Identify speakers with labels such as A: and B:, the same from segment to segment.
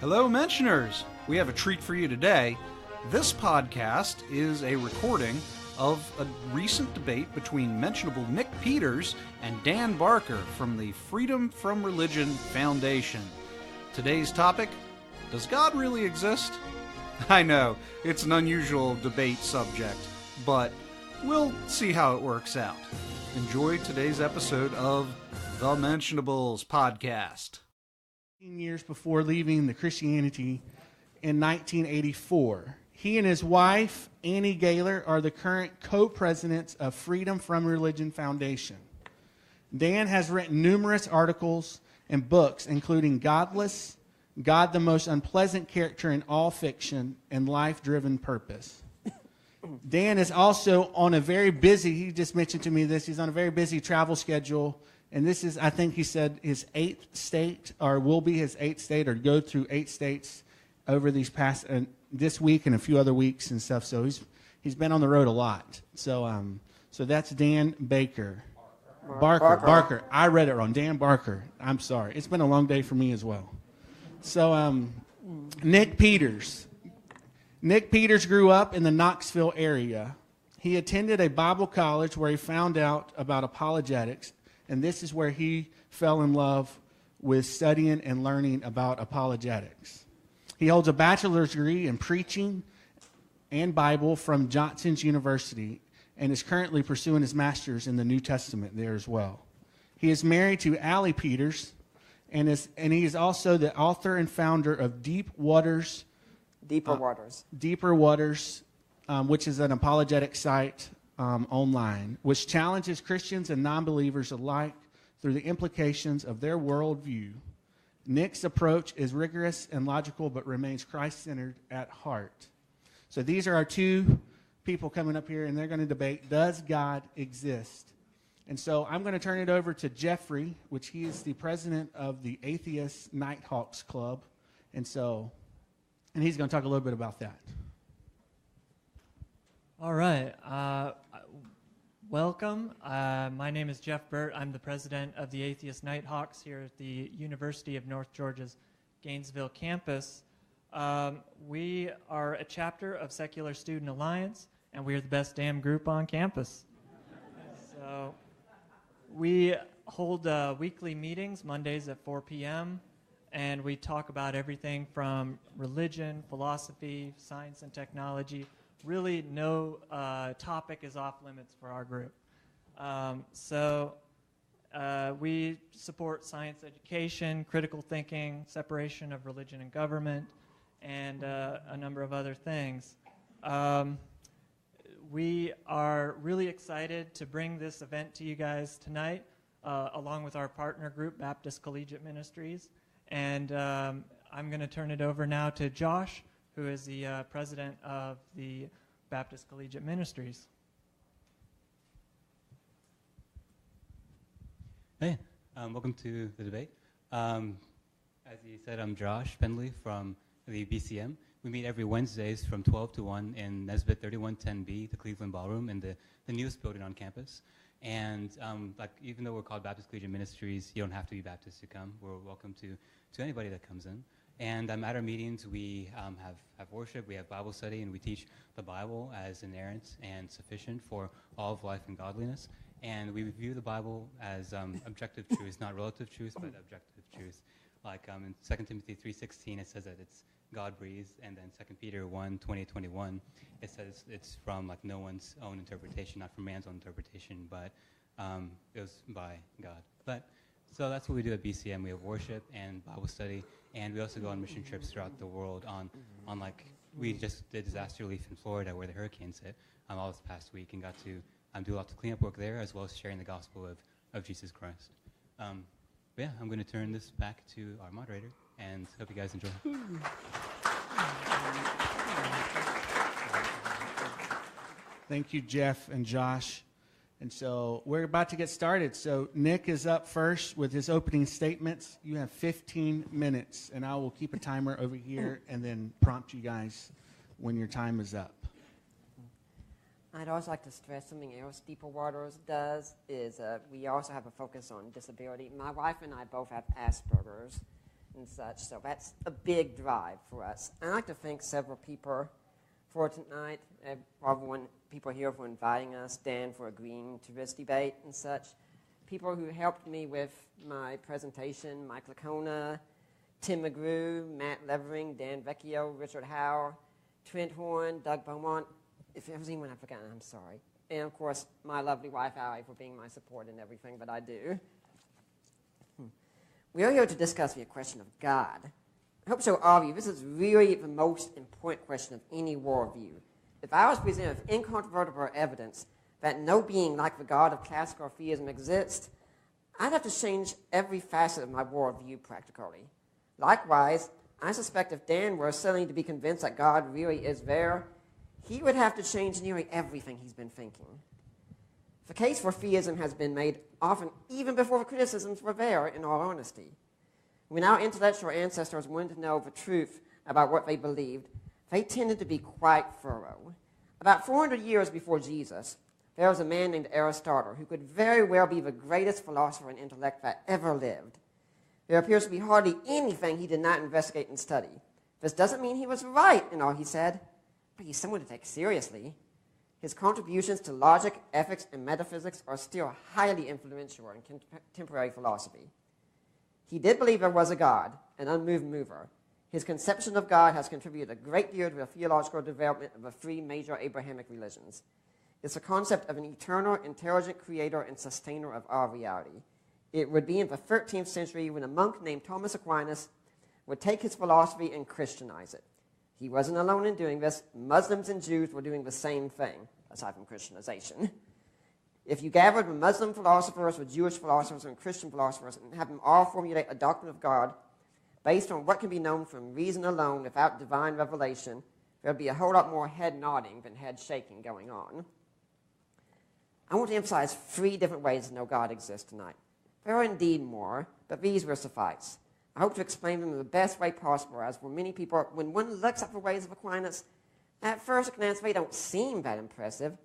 A: Hello, Mentioners! We have a treat for you today. This podcast is a recording of a recent debate between Mentionable Nick Peters and Dan Barker from the Freedom from Religion Foundation. Today's topic, does God really exist? I know, it's an unusual debate subject, but we'll see how it works out. Enjoy today's episode of The Mentionables Podcast.
B: Years before leaving the Christianity in 1984. He and his wife, Annie Gaylor, are the current co-presidents of Freedom from Religion Foundation. Dan has written numerous articles and books, including Godless, God the Most Unpleasant Character in All Fiction, and Life-Driven Purpose. Dan is also on a very busy, he just mentioned to me this, he's on a very busy travel schedule. And this is, I think he said, his 8th state, or will be his 8th state, or go through 8 states over these past, this week and a few other weeks and stuff. So he's been on the road a lot. So that's Dan Barker. I read it wrong. Dan Barker. I'm sorry. It's been a long day for me as well. So Nick Peters. Nick Peters grew up in the Knoxville area. He attended a Bible college where he found out about apologetics. And this is where he fell in love with studying and learning about apologetics. He holds a bachelor's degree in preaching and Bible from Johnson's University and is currently pursuing his master's in the New Testament there as well. He is married to Allie Peters, and he is also the author and founder of Deeper Waters, which is an apologetic site online, which challenges Christians and non-believers alike through the implications of their worldview. Nick's approach is rigorous and logical, but remains Christ-centered at heart. So these are our two people coming up here, and they're going to debate, does God exist? And so I'm going to turn it over to Jeffrey, which he is the president of the Atheist Nighthawks Club. And he's going to talk a little bit about that.
C: All right. Welcome. My name is Jeff Burt. I'm the president of the Atheist Nighthawks here at the University of North Georgia's Gainesville campus. We are a chapter of Secular Student Alliance, and we are the best damn group on campus. So we hold weekly meetings, Mondays at 4 p.m., and we talk about everything from religion, philosophy, science, and technology. Really, no topic is off limits for our group. We support science education, critical thinking, separation of religion and government, and a number of other things. We are really excited to bring this event to you guys tonight, along with our partner group, Baptist Collegiate Ministries. And I'm going to turn it over now to Josh, who is the president of the Baptist Collegiate Ministries.
D: Hey, welcome to the debate. As he said, I'm Josh Pendley from the BCM. We meet every Wednesdays from 12 to 1 in Nesbitt 3110B, the Cleveland Ballroom, in the newest building on campus. And even though we're called Baptist Collegiate Ministries, you don't have to be Baptist to come. We're welcome to anybody that comes in. And at our meetings, we have worship, we have Bible study, and we teach the Bible as inerrant and sufficient for all of life and godliness. And we view the Bible as objective truth, not relative truth, but objective truth. Like in 2 Timothy 3:16, it says that it's God-breathed, and then 2 Peter 1:20-21, it says it's from no one's own interpretation, not from man's own interpretation, but it was by God. So that's what we do at BCM. We have worship and Bible study, and we also go on mission trips throughout the world we just did disaster relief in Florida where the hurricanes hit all this past week, and got to do lots of cleanup work there, as well as sharing the gospel of Jesus Christ. I'm going to turn this back to our moderator, and hope you guys enjoy.
B: Thank you, Jeff and Josh. And so we're about to get started. So Nick is up first with his opening statements. You have 15 minutes, and I will keep a timer over here and then prompt you guys when your time is up.
E: I'd also like to stress something else Deeper Waters does is we also have a focus on disability. My wife and I both have Asperger's, and such. So that's a big drive for us. I'd like to thank several people for tonight. Everyone, people here for inviting us, Dan for agreeing to this debate and such. People who helped me with my presentation, Mike Lacona, Tim McGrew, Matt Levering, Dan Vecchio, Richard Howe, Trent Horn, Doug Beaumont. If there was anyone I've forgotten, I'm sorry. And, of course, my lovely wife, Allie, for being my support in everything that I do. We are here to discuss the question of God. I hope so all of you. This is really the most important question of any worldview. If I was presented with incontrovertible evidence that no being like the God of classical theism exists, I'd have to change every facet of my worldview practically. Likewise, I suspect if Dan were suddenly to be convinced that God really is there, he would have to change nearly everything he's been thinking. The case for theism has been made often even before the criticisms were there, in all honesty. When our intellectual ancestors wanted to know the truth about what they believed, they tended to be quite thorough. About 400 years before Jesus, there was a man named Aristotle who could very well be the greatest philosopher and intellect that ever lived. There appears to be hardly anything he did not investigate and study. This doesn't mean he was right in all he said, but he's someone to take seriously. His contributions to logic, ethics, and metaphysics are still highly influential in contemporary philosophy. He did believe there was a God, an unmoved mover. His conception of God has contributed a great deal to the theological development of the three major Abrahamic religions. It's the concept of an eternal, intelligent creator and sustainer of our reality. It would be in the 13th century when a monk named Thomas Aquinas would take his philosophy and Christianize it. He wasn't alone in doing this. Muslims and Jews were doing the same thing, aside from Christianization. If you gathered with Muslim philosophers, with Jewish philosophers, and Christian philosophers, and have them all formulate a doctrine of God based on what can be known from reason alone without divine revelation, there would be a whole lot more head nodding than head shaking going on. I want to emphasize 3 different ways to know God exists tonight. There are indeed more, but these will suffice. I hope to explain them in the best way possible, as for many people, when one looks at the ways of Aquinas, at first glance they don't seem that impressive.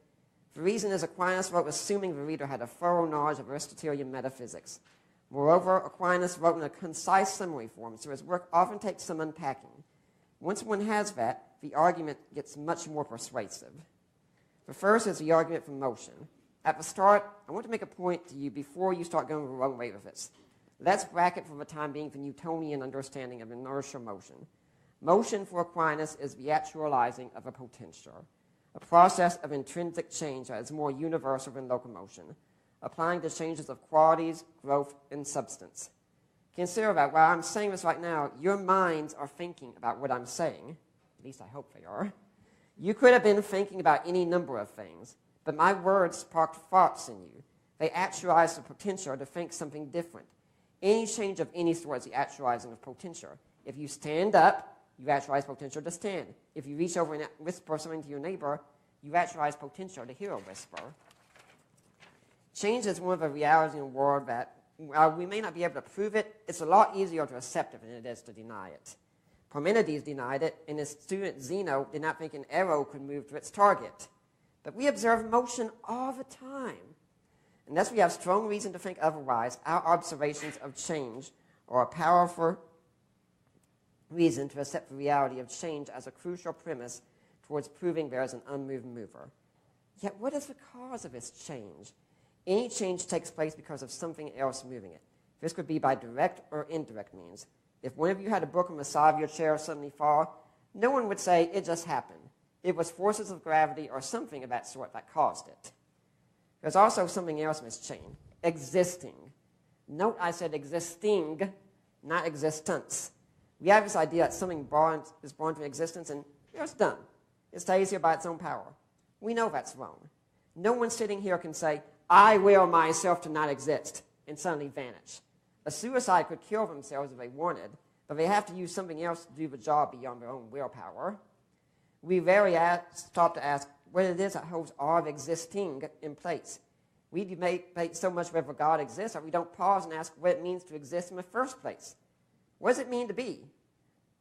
E: The reason is Aquinas wrote assuming the reader had a thorough knowledge of Aristotelian metaphysics. Moreover, Aquinas wrote in a concise summary form, so his work often takes some unpacking. Once one has that, the argument gets much more persuasive. The first is the argument for motion. At the start, I want to make a point to you before you start going the wrong way with this. Let's bracket for the time being the Newtonian understanding of inertial motion. Motion for Aquinas is the actualizing of a potential, a process of intrinsic change that is more universal than locomotion, applying to changes of qualities, growth, and substance. Consider that while I'm saying this right now, your minds are thinking about what I'm saying. At least I hope they are. You could have been thinking about any number of things, but my words sparked thoughts in you. They actualized the potential to think something different. Any change of any sort is the actualizing of potential. If you stand up, you actualize potential to stand. If you reach over and whisper something to your neighbor, you actualize potential to hear a whisper. Change is one of the realities in the world that, while we may not be able to prove it, it's a lot easier to accept it than it is to deny it. Parmenides denied it, and his student Zeno did not think an arrow could move to its target. But we observe motion all the time. Unless we have strong reason to think otherwise, our observations of change are a powerful reason to accept the reality of change as a crucial premise towards proving there is an unmoved mover. Yet what is the cause of this change? Any change takes place because of something else moving it. This could be by direct or indirect means. If one of you had a book on the side of your chair suddenly fall, no one would say it just happened. It was forces of gravity or something of that sort that caused it. There's also something else in this chain, existing. Note I said existing, not existence. We have this idea that something is born to existence and it's done. It stays here by its own power. We know that's wrong. No one sitting here can say, I will myself to not exist, and suddenly vanish. A suicide could kill themselves if they wanted, but they have to use something else to do the job beyond their own willpower. We rarely stop to ask what it is that holds all of existing in place. We debate so much whether God exists that we don't pause and ask what it means to exist in the first place. What does it mean to be?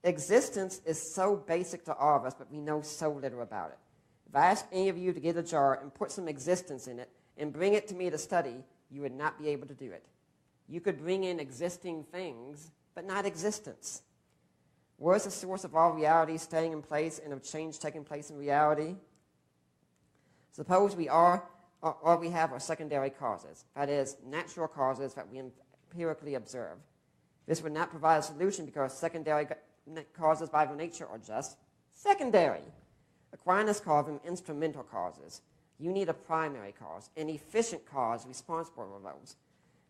E: Existence is so basic to all of us, but we know so little about it. If I asked any of you to get a jar and put some existence in it and bring it to me to study, you would not be able to do it. You could bring in existing things, but not existence. Where is the source of all reality staying in place and of change taking place in reality? Suppose all we have are secondary causes, that is, natural causes that we empirically observe. This would not provide a solution because secondary causes by their nature are just secondary. Aquinas called them instrumental causes. You need a primary cause, an efficient cause responsible for those.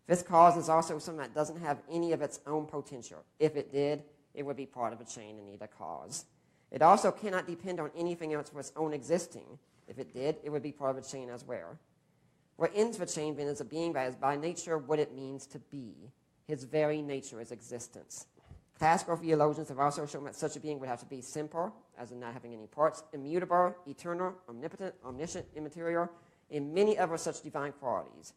E: This cause is also something that doesn't have any of its own potential. If it did, it would be part of a chain and need a cause. It also cannot depend on anything else for its own existing. If it did, it would be part of a chain as well. What ends the chain then is a being that is by nature what it means to be. His very nature is existence. Classical theologians have also shown that such a being would have to be simple, as in not having any parts, immutable, eternal, omnipotent, omniscient, immaterial, and many other such divine qualities.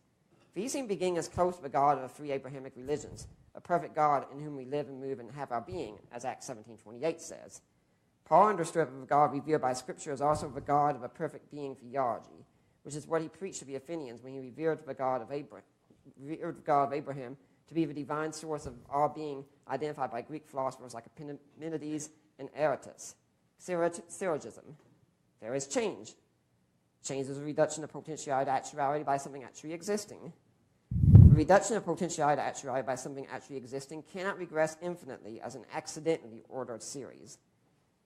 E: These seem beginning as close to the God of the three Abrahamic religions, a perfect God in whom we live and move and have our being, as Acts 17:28 says. Paul understood that the God revealed by Scripture is also the God of a perfect being theology, which is what he preached to the Athenians when he revered the God of Abraham to be the divine source of all being, identified by Greek philosophers like Epimenides and Aratus. Syllogism. There is change. Change is a reduction of potentiality to actuality by something actually existing. The reduction of potentiality to actuality by something actually existing cannot regress infinitely as an accidentally ordered series.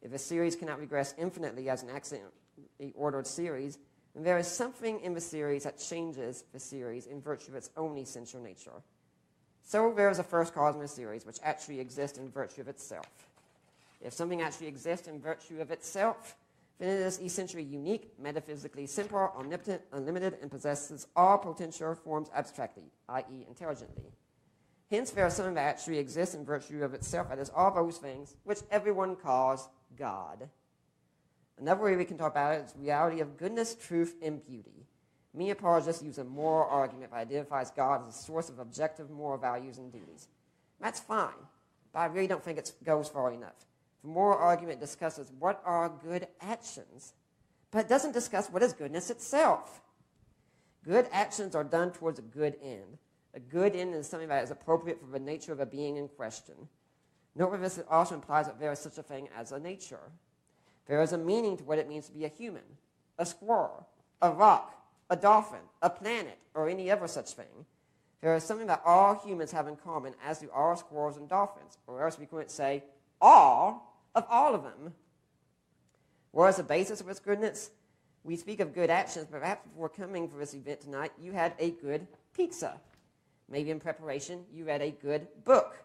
E: If a series cannot regress infinitely as an accidentally ordered series, then there is something in the series that changes the series in virtue of its own essential nature. So there is a first cause in a series which actually exists in virtue of itself. If something actually exists in virtue of itself, then it is essentially unique, metaphysically simple, omnipotent, unlimited, and possesses all potential forms abstractly, i.e. intelligently. Hence, there is something that actually exists in virtue of itself that is all those things which everyone calls God. Another way we can talk about it is the reality of goodness, truth, and beauty. Many apologists use a moral argument that identifies God as a source of objective moral values and duties. That's fine, but I really don't think it goes far enough. The moral argument discusses what are good actions, but it doesn't discuss what is goodness itself. Good actions are done towards a good end. A good end is something that is appropriate for the nature of a being in question. Note that this also implies that there is such a thing as a nature. There is a meaning to what it means to be a human, a squirrel, a rock, a dolphin, a planet, or any other such thing. There is something that all humans have in common, as do all squirrels and dolphins, or else we couldn't say all of them. What is the basis of its goodness? We speak of good actions, but perhaps before coming for this event tonight, you had a good pizza. Maybe in preparation, you read a good book.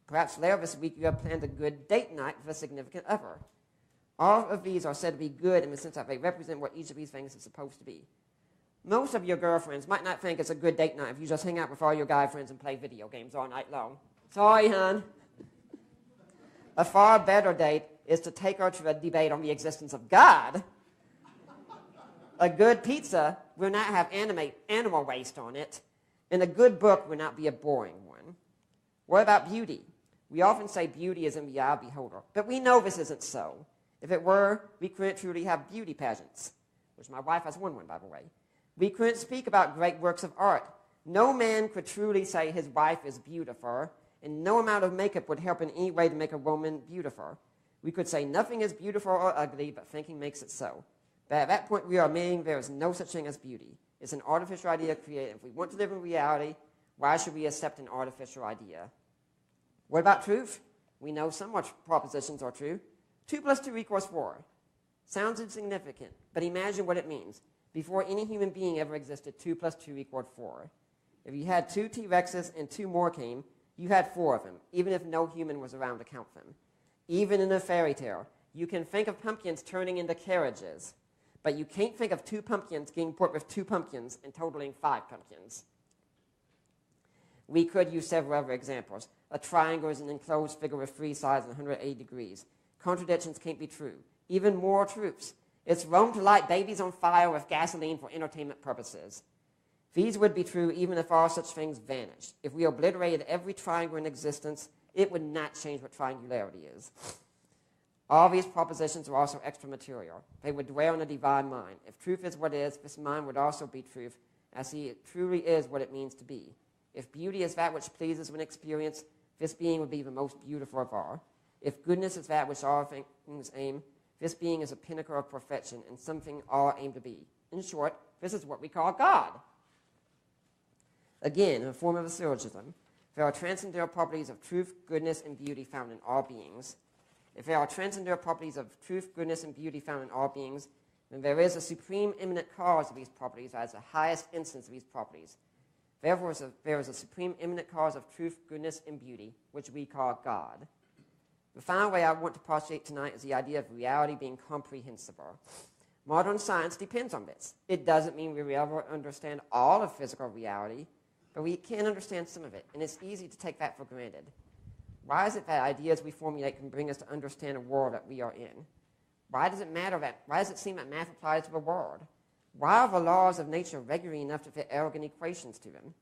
E: Perhaps later this week, you have planned a good date night with a significant other. All of these are said to be good in the sense that they represent what each of these things is supposed to be. Most of your girlfriends might not think it's a good date night if you just hang out with all your guy friends and play video games all night long. Sorry, hon. A far better date is to take her to a debate on the existence of God. A good pizza will not have animal waste on it, and a good book will not be a boring one. What about beauty? We often say beauty is in the eye of the beholder, but we know this isn't so. If it were, we couldn't truly have beauty pageants, which my wife has won one, by the way. We couldn't speak about great works of art. No man could truly say his wife is beautiful, and no amount of makeup would help in any way to make a woman beautiful. We could say nothing is beautiful or ugly, but thinking makes it so. But at that point, we are admitting there is no such thing as beauty. It's an artificial idea created. If we want to live in reality, why should we accept an artificial idea? What about truth? We know some propositions are true. 2 + 2 = 4. Sounds insignificant, but imagine what it means. Before any human being ever existed, 2 + 2 = 4. If you had 2 T-Rexes and 2 more came, you had 4 of them, even if no human was around to count them. Even in a fairy tale, you can think of pumpkins turning into carriages, but you can't think of 2 pumpkins getting put with 2 pumpkins and totaling 5 pumpkins. We could use several other examples. A triangle is an enclosed figure with 3 sides and 180 degrees. Contradictions can't be true. Even moral truths. It's wrong to light babies on fire with gasoline for entertainment purposes. These would be true even if all such things vanished. If we obliterated every triangle in existence, it would not change what triangularity is. All these propositions are also extra-material. They would dwell in the divine mind. If truth is what is, this mind would also be truth, as it truly is what it means to be. If beauty is that which pleases when experienced, this being would be the most beautiful of all. If goodness is that which all things aim, this being is a pinnacle of perfection and something all aim to be. In short, this is what we call God. Again, in the form of a syllogism, there are transcendental properties of truth, goodness, and beauty found in all beings. If there are transcendental properties of truth, goodness, and beauty found in all beings, then there is a supreme immanent cause of these properties as the highest instance of these properties. Therefore, there is a supreme immanent cause of truth, goodness, and beauty, which we call God. The final way I want to postulate tonight is the idea of reality being comprehensible. Modern science depends on this. It doesn't mean we will ever understand all of physical reality, but we can understand some of it, and it's easy to take that for granted. Why is it that ideas we formulate can bring us to understand a world that we are in? Why does it seem that math applies to the world? Why are the laws of nature regular enough to fit arrogant equations to them?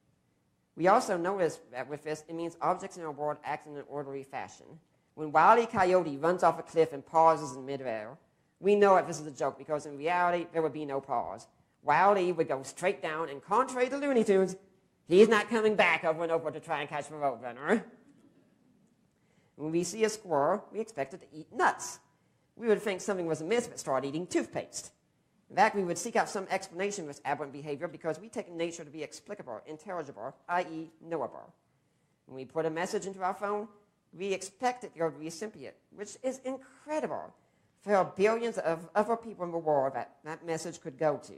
E: We also notice that with this, it means objects in our world act in an orderly fashion. When Wile E. Coyote runs off a cliff and pauses in midair, we know that this is a joke because in reality, there would be no pause. Wile E. would go straight down, and contrary to Looney Tunes, he's not coming back over and over to try and catch the roadrunner. When we see a squirrel, we expect it to eat nuts. We would think something was amiss if it started eating toothpaste. In fact, we would seek out some explanation for this aberrant behavior because we take nature to be explicable, intelligible, i.e. knowable. When we put a message into our phone, we expect it to go to the recipient, which is incredible. There are billions of other people in the world that message could go to,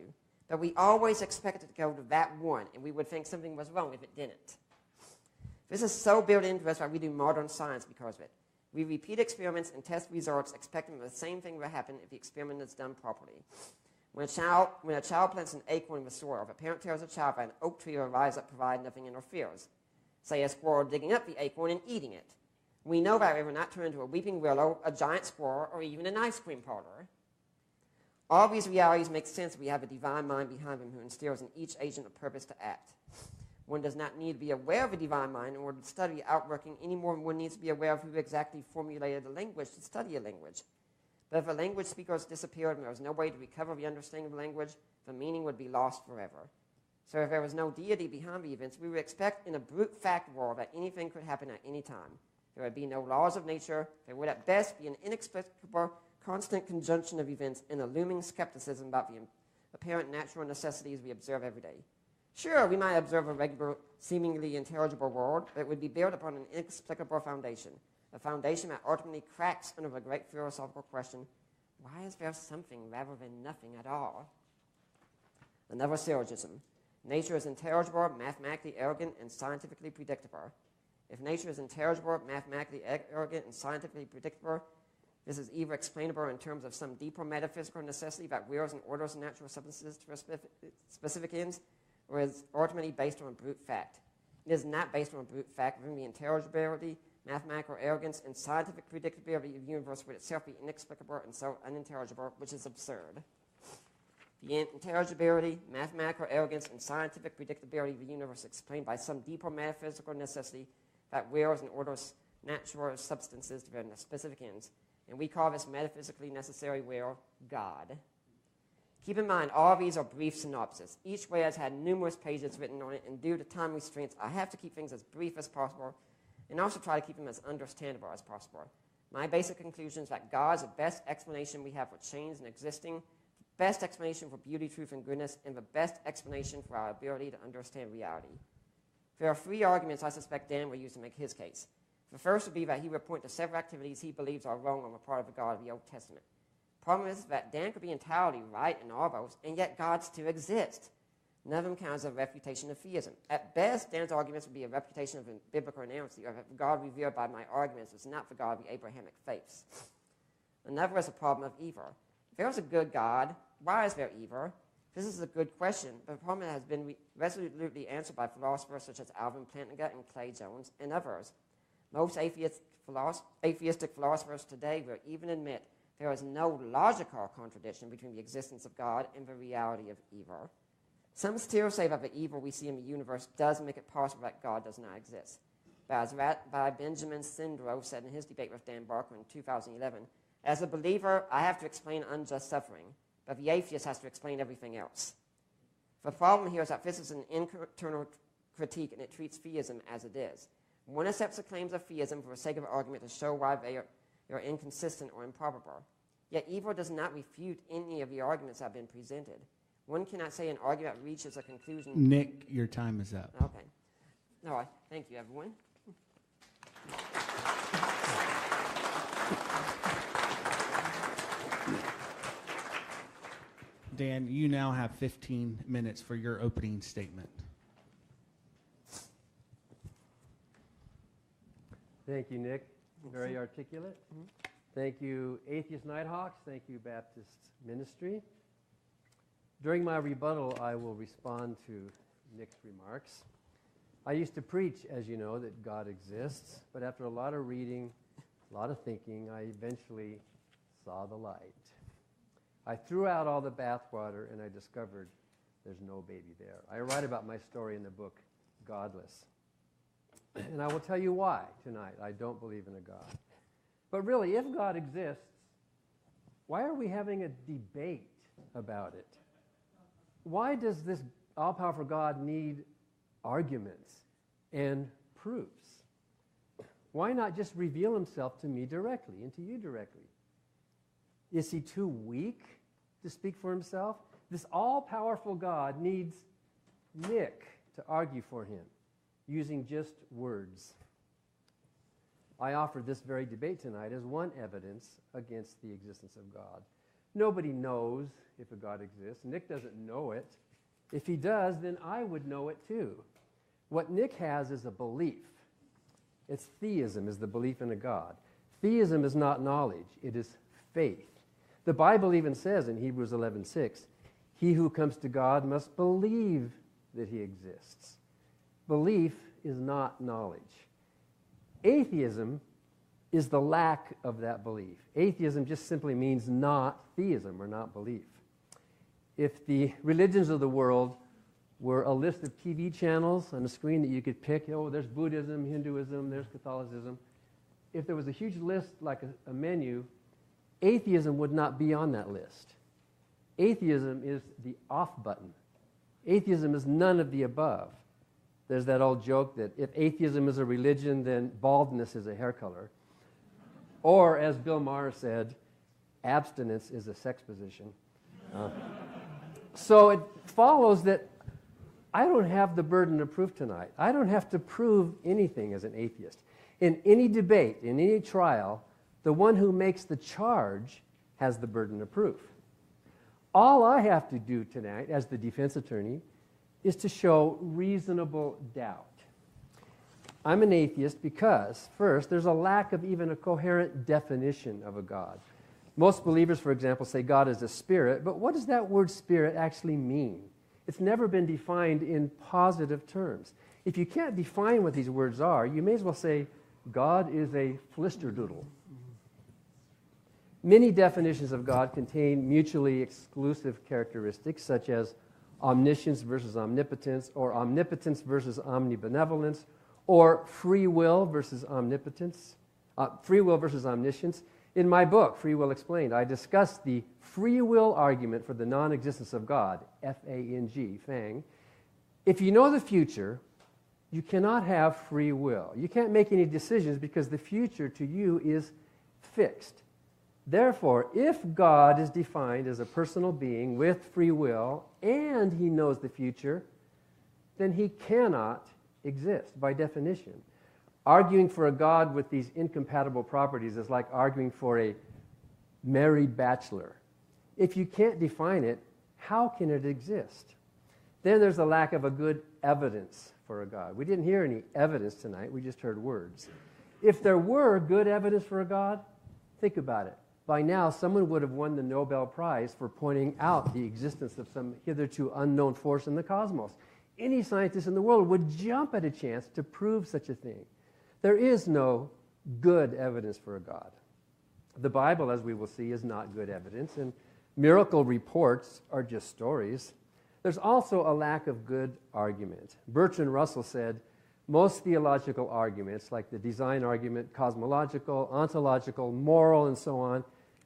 E: but we always expect it to go to that one, and we would think something was wrong if it didn't. This is so built into us why we do modern science because of it. We repeat experiments and test results expecting the same thing will happen if the experiment is done properly. When a child plants an acorn in the soil, the parent tells the child that an oak tree will rise up provided nothing interferes. Say a squirrel digging up the acorn and eating it. We know that it will not turn into a weeping willow, a giant squirrel, or even an ice cream parlor. All these realities make sense if we have a divine mind behind them who instills in each agent a purpose to act. One does not need to be aware of a divine mind in order to study the outworking any more than one needs to be aware of who exactly formulated the language to study a language. But if a language speakers disappeared and there was no way to recover the understanding of the language, the meaning would be lost forever. So if there was no deity behind the events, we would expect in a brute fact world that anything could happen at any time. There would be no laws of nature. There would at best be an inexplicable constant conjunction of events and a looming skepticism about the apparent natural necessities we observe every day. Sure, we might observe a regular, seemingly intelligible world, but it would be built upon an inexplicable foundation, a foundation that ultimately cracks under the great philosophical question, why is there something rather than nothing at all? Another syllogism. Nature is intelligible, mathematically arrogant, and scientifically predictable. If nature is intelligible, mathematically arrogant, and scientifically predictable, this is either explainable in terms of some deeper metaphysical necessity that wills and orders natural substances to specific ends, or is ultimately based on brute fact. It is not based on brute fact, within the intelligibility, mathematical arrogance, and scientific predictability of the universe would itself be inexplicable and so unintelligible, which is absurd. The intelligibility, mathematical arrogance, and scientific predictability of the universe explained by some deeper metaphysical necessity that wills and orders natural substances to their specific ends. And we call this metaphysically necessary will God. Keep in mind, all of these are brief synopses. Each way has had numerous pages written on it, and due to time restraints, I have to keep things as brief as possible and also try to keep them as understandable as possible. My basic conclusion is that God is the best explanation we have for change in existing, the best explanation for beauty, truth, and goodness, and the best explanation for our ability to understand reality. There are three arguments I suspect Dan will use to make his case. The first would be that he would point to several activities he believes are wrong on the part of the God of the Old Testament. Problem is that Dan could be entirely right in all those, and yet God still exists. None of them count as a refutation of theism. At best, Dan's arguments would be a refutation of biblical inerrancy, or that the God revealed by my arguments was not the God of the Abrahamic faiths. Another is a problem of evil. If there is a good God, why is there evil? This is a good question, but the problem has been resolutely answered by philosophers such as Alvin Plantinga and Clay Jones and others. Most atheistic philosophers today will even admit there is no logical contradiction between the existence of God and the reality of evil. Some still say that the evil we see in the universe does make it possible that God does not exist. But as Rabbi Benjamin Sindro said in his debate with Dan Barker in 2011, as a believer, I have to explain unjust suffering, but the atheist has to explain everything else. The problem here is that this is an internal critique and it treats theism as it is. One accepts the claims of theism for the sake of argument to show why they are inconsistent or improbable. Yet evil does not refute any of the arguments that have been presented. One cannot say an argument reaches a conclusion.
B: Nick, your time is up.
E: Okay. All right. Thank you, everyone.
B: Dan, you now have 15 minutes for your opening statement.
F: Thank you, Nick. Very articulate. Thank you, Atheist Nighthawks. Thank you, Baptist Ministry. During my rebuttal, I will respond to Nick's remarks. I used to preach, as you know, that God exists, but after a lot of reading, a lot of thinking, I eventually saw the light. I threw out all the bathwater, and I discovered there's no baby there. I write about my story in the book, Godless. And I will tell you why tonight I don't believe in a God. But really, if God exists, why are we having a debate about it? Why does this all-powerful God need arguments and proofs? Why not just reveal himself to me directly and to you directly? Is he too weak to speak for himself? This all-powerful God needs Nick to argue for him using just words. I offer this very debate tonight as one evidence against the existence of God. Nobody knows if a God exists. Nick doesn't know it. If he does, then I would know it too. What Nick has is a belief. It's theism, is the belief in a God. Theism is not knowledge. It is faith. The Bible even says in Hebrews 11:6, he who comes to God must believe that he exists. Belief is not knowledge. Atheism is the lack of that belief. Atheism just simply means not theism or not belief. If the religions of the world were a list of TV channels on a screen that you could pick, there's Buddhism, Hinduism, there's Catholicism. If there was a huge list like a menu, atheism would not be on that list. Atheism is the off button. Atheism is none of the above. There's that old joke that if atheism is a religion, then baldness is a hair color. Or, as Bill Maher said, abstinence is a sex position. So it follows that I don't have the burden of proof tonight. I don't have to prove anything as an atheist. In any debate, in any trial, the one who makes the charge has the burden of proof. All I have to do tonight, as the defense attorney, is to show reasonable doubt. I'm an atheist because, first, there's a lack of even a coherent definition of a God. Most believers, for example, say God is a spirit, but what does that word spirit actually mean? It's never been defined in positive terms. If you can't define what these words are, you may as well say God is a flisterdoodle. Many definitions of God contain mutually exclusive characteristics, such as omniscience versus omnipotence, or omnipotence versus omnibenevolence, or free will versus omnipotence, free will versus omniscience. In my book, Free Will Explained, I discuss the free will argument for the non-existence of God, F-A-N-G, FANG. If you know the future, you cannot have free will. You can't make any decisions because the future to you is fixed. Therefore, if God is defined as a personal being with free will and he knows the future, then he cannot exist by definition. Arguing for a God with these incompatible properties is like arguing for a married bachelor. If you can't define it, how can it exist? Then there's a lack of a good evidence for a God. We didn't hear any evidence tonight, we just heard words. If there were good evidence for a God, think about it. By now, someone would have won the Nobel Prize for pointing out the existence of some hitherto unknown force in the cosmos. Any scientist in the world would jump at a chance to prove such a thing. There is no good evidence for a God. The Bible, as we will see, is not good evidence, and miracle reports are just stories. There's also a lack of good argument. Bertrand Russell said, most theological arguments, like the design argument, cosmological, ontological, moral, and so on,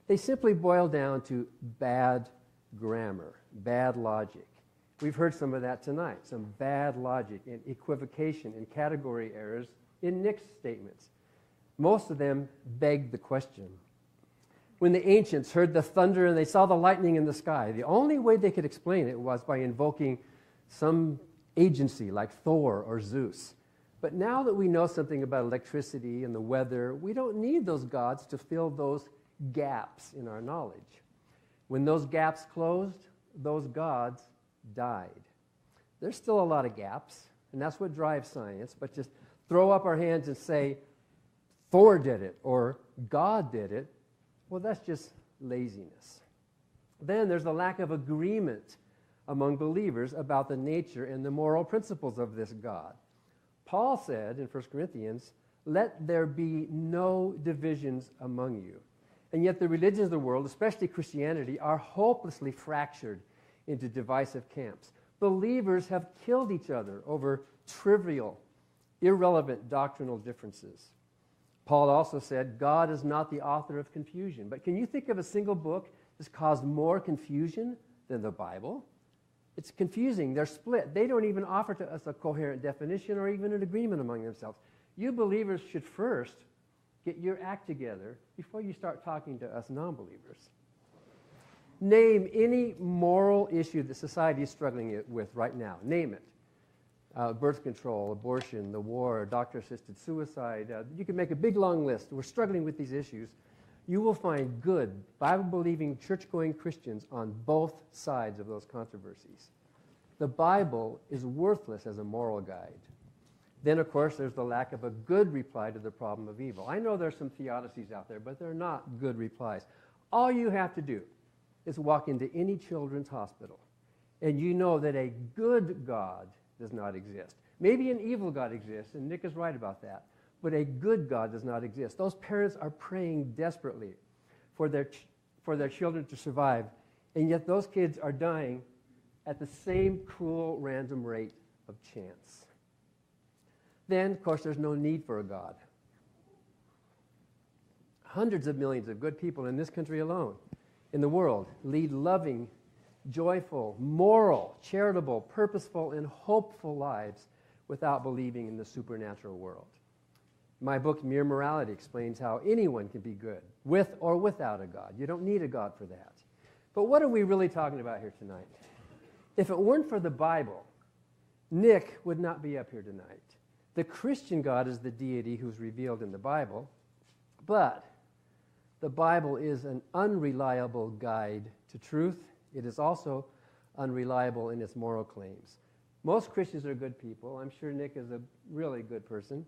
F: they simply boil down to bad grammar, bad logic. We've heard some of that tonight, some bad logic and equivocation and category errors in Nick's statements. Most of them begged the question. When the ancients heard the thunder and they saw the lightning in the sky, the only way they could explain it was by invoking some agency like Thor or Zeus. But now that we know something about electricity and the weather, we don't need those gods to fill those gaps in our knowledge. When those gaps closed, those gods died. There's still a lot of gaps, and that's what drives science, but just throw up our hands and say, Thor did it, or God did it, well, that's just laziness. Then there's the lack of agreement among believers about the nature and the moral principles of this God. Paul said in 1 Corinthians, let there be no divisions among you. And yet the religions of the world, especially Christianity, are hopelessly fractured into divisive camps. Believers have killed each other over trivial, irrelevant doctrinal differences. Paul also said, God is not the author of confusion. But can you think of a single book that's caused more confusion than the Bible? It's confusing. They're split. They don't even offer to us a coherent definition or even an agreement among themselves. You believers should first get your act together before you start talking to us non-believers. Name any moral issue that society is struggling with right now. Name it. Birth control, abortion, the war, doctor-assisted suicide. You can make a big, long list. We're struggling with these issues. You will find good, Bible-believing, church-going Christians on both sides of those controversies. The Bible is worthless as a moral guide. Then, of course, there's the lack of a good reply to the problem of evil. I know there's some theodicies out there, but they're not good replies. All you have to do is walk into any children's hospital, and you know that a good God does not exist. Maybe an evil God exists, and Nick is right about that, but a good God does not exist. Those parents are praying desperately for their children to survive, and yet those kids are dying at the same cruel, random rate of chance. Then, of course, there's no need for a God. Hundreds of millions of good people in this country alone, in the world, lead loving, joyful, moral, charitable, purposeful, and hopeful lives without believing in the supernatural world. My book, Mere Morality, explains how anyone can be good, with or without a God. You don't need a God for that. But what are we really talking about here tonight? If it weren't for the Bible, Nick would not be up here tonight. The Christian God is the deity who's revealed in the Bible, but the Bible is an unreliable guide to truth. It is also unreliable in its moral claims. Most Christians are good people. I'm sure Nick is a really good person.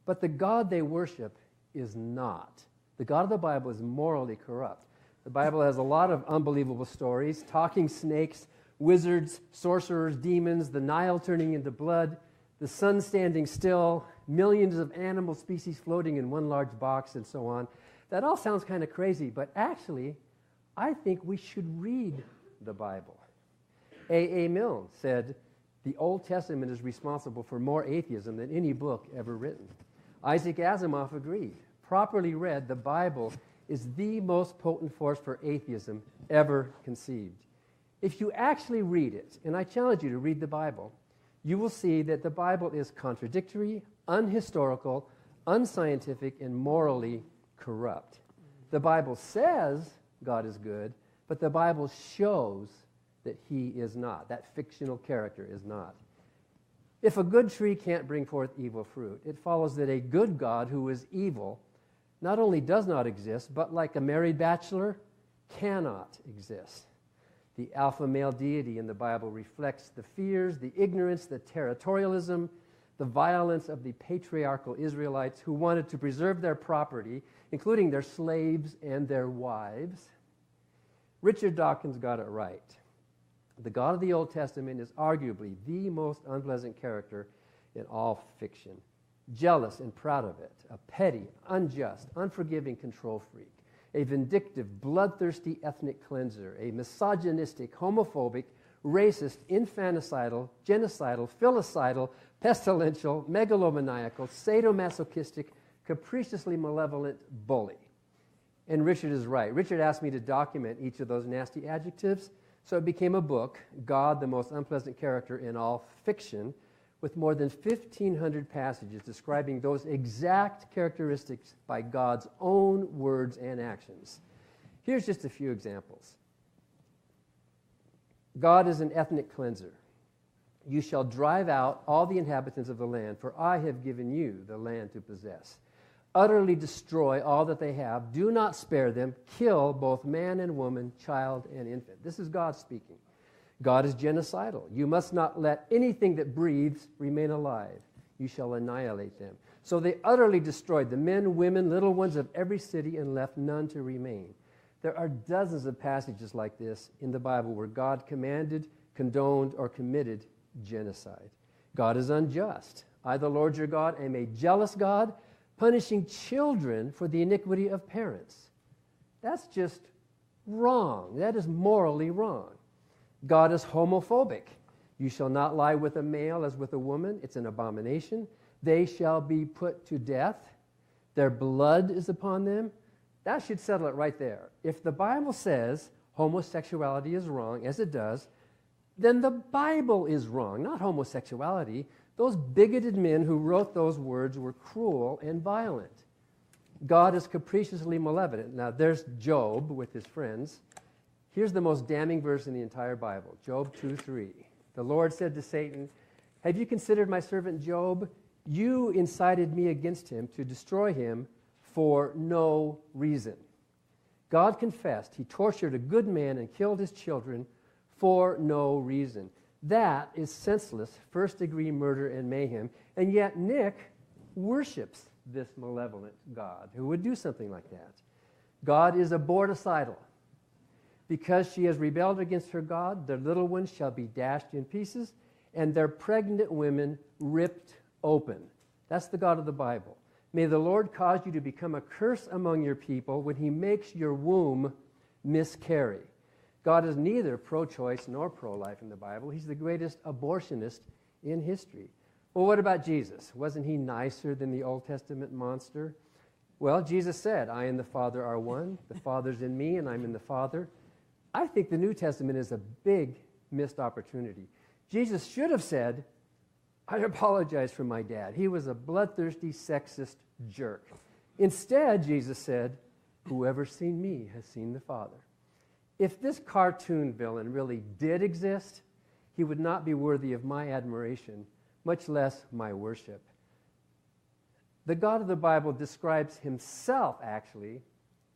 F: But the God they worship is not. The God of the Bible is morally corrupt. The Bible has a lot of unbelievable stories, talking snakes, wizards, sorcerers, demons, the Nile turning into blood, the sun standing still, millions of animal species floating in one large box, and so on. That all sounds kind of crazy, but actually, I think we should read the Bible. A. Milne said, the Old Testament is responsible for more atheism than any book ever written. Isaac Asimov agreed. Properly read, the Bible is the most potent force for atheism ever conceived. If you actually read it, and I challenge you to read the Bible, you will see that the Bible is contradictory, unhistorical, unscientific, and morally corrupt. The Bible says God is good, but the Bible shows that he is not. That fictional character is not. If a good tree can't bring forth evil fruit, it follows that a good God who is evil not only does not exist, but like a married bachelor, cannot exist. The alpha male deity in the Bible reflects the fears, the ignorance, the territorialism, the violence of the patriarchal Israelites who wanted to preserve their property, including their slaves and their wives. Richard Dawkins got it right. The God of the Old Testament is arguably the most unpleasant character in all fiction. Jealous and proud of it, a petty, unjust, unforgiving control freak, a vindictive, bloodthirsty ethnic cleanser, a misogynistic, homophobic, racist, infanticidal, genocidal, filicidal, pestilential, megalomaniacal, sadomasochistic, capriciously malevolent bully. And Richard is right. Richard asked me to document each of those nasty adjectives, so it became a book, God, the Most Unpleasant Character in All Fiction, with more than 1,500 passages describing those exact characteristics by God's own words and actions. Here's just a few examples. God is an ethnic cleanser. You shall drive out all the inhabitants of the land, for I have given you the land to possess. Utterly destroy all that they have. Do not spare them. Kill both man and woman, child and infant. This is God speaking. God is genocidal. You must not let anything that breathes remain alive. You shall annihilate them. So they utterly destroyed the men, women, little ones of every city and left none to remain. There are dozens of passages like this in the Bible where God commanded, condoned, or committed genocide. God is unjust. I, the Lord your God, am a jealous God, punishing children for the iniquity of parents. That's just wrong. That is morally wrong. God is homophobic. You shall not lie with a male as with a woman. It's an abomination. They shall be put to death. Their blood is upon them. That should settle it right there. If the Bible says homosexuality is wrong, as it does, then the Bible is wrong, not homosexuality. Those bigoted men who wrote those words were cruel and violent. God is capriciously malevolent. Now, there's Job with his friends. Here's the most damning verse in the entire Bible, Job 2:3. The Lord said to Satan, have you considered my servant Job? You incited me against him to destroy him for no reason. God confessed he tortured a good man and killed his children for no reason. That is senseless, first-degree murder and mayhem, and yet Nick worships this malevolent God who would do something like that. God is aborticidal. Because she has rebelled against her God, their little ones shall be dashed in pieces, and their pregnant women ripped open. That's the God of the Bible. May the Lord cause you to become a curse among your people when he makes your womb miscarry. God is neither pro-choice nor pro-life in the Bible. He's the greatest abortionist in history. Well, what about Jesus? Wasn't he nicer than the Old Testament monster? Well, Jesus said, I and the Father are one. The Father's in me, and I'm in the Father. I think the New Testament is a big missed opportunity. Jesus should have said, I apologize for my dad. He was a bloodthirsty, sexist jerk. Instead, Jesus said, whoever's seen me has seen the Father. If this cartoon villain really did exist, he would not be worthy of my admiration, much less my worship. The God of the Bible describes himself, actually,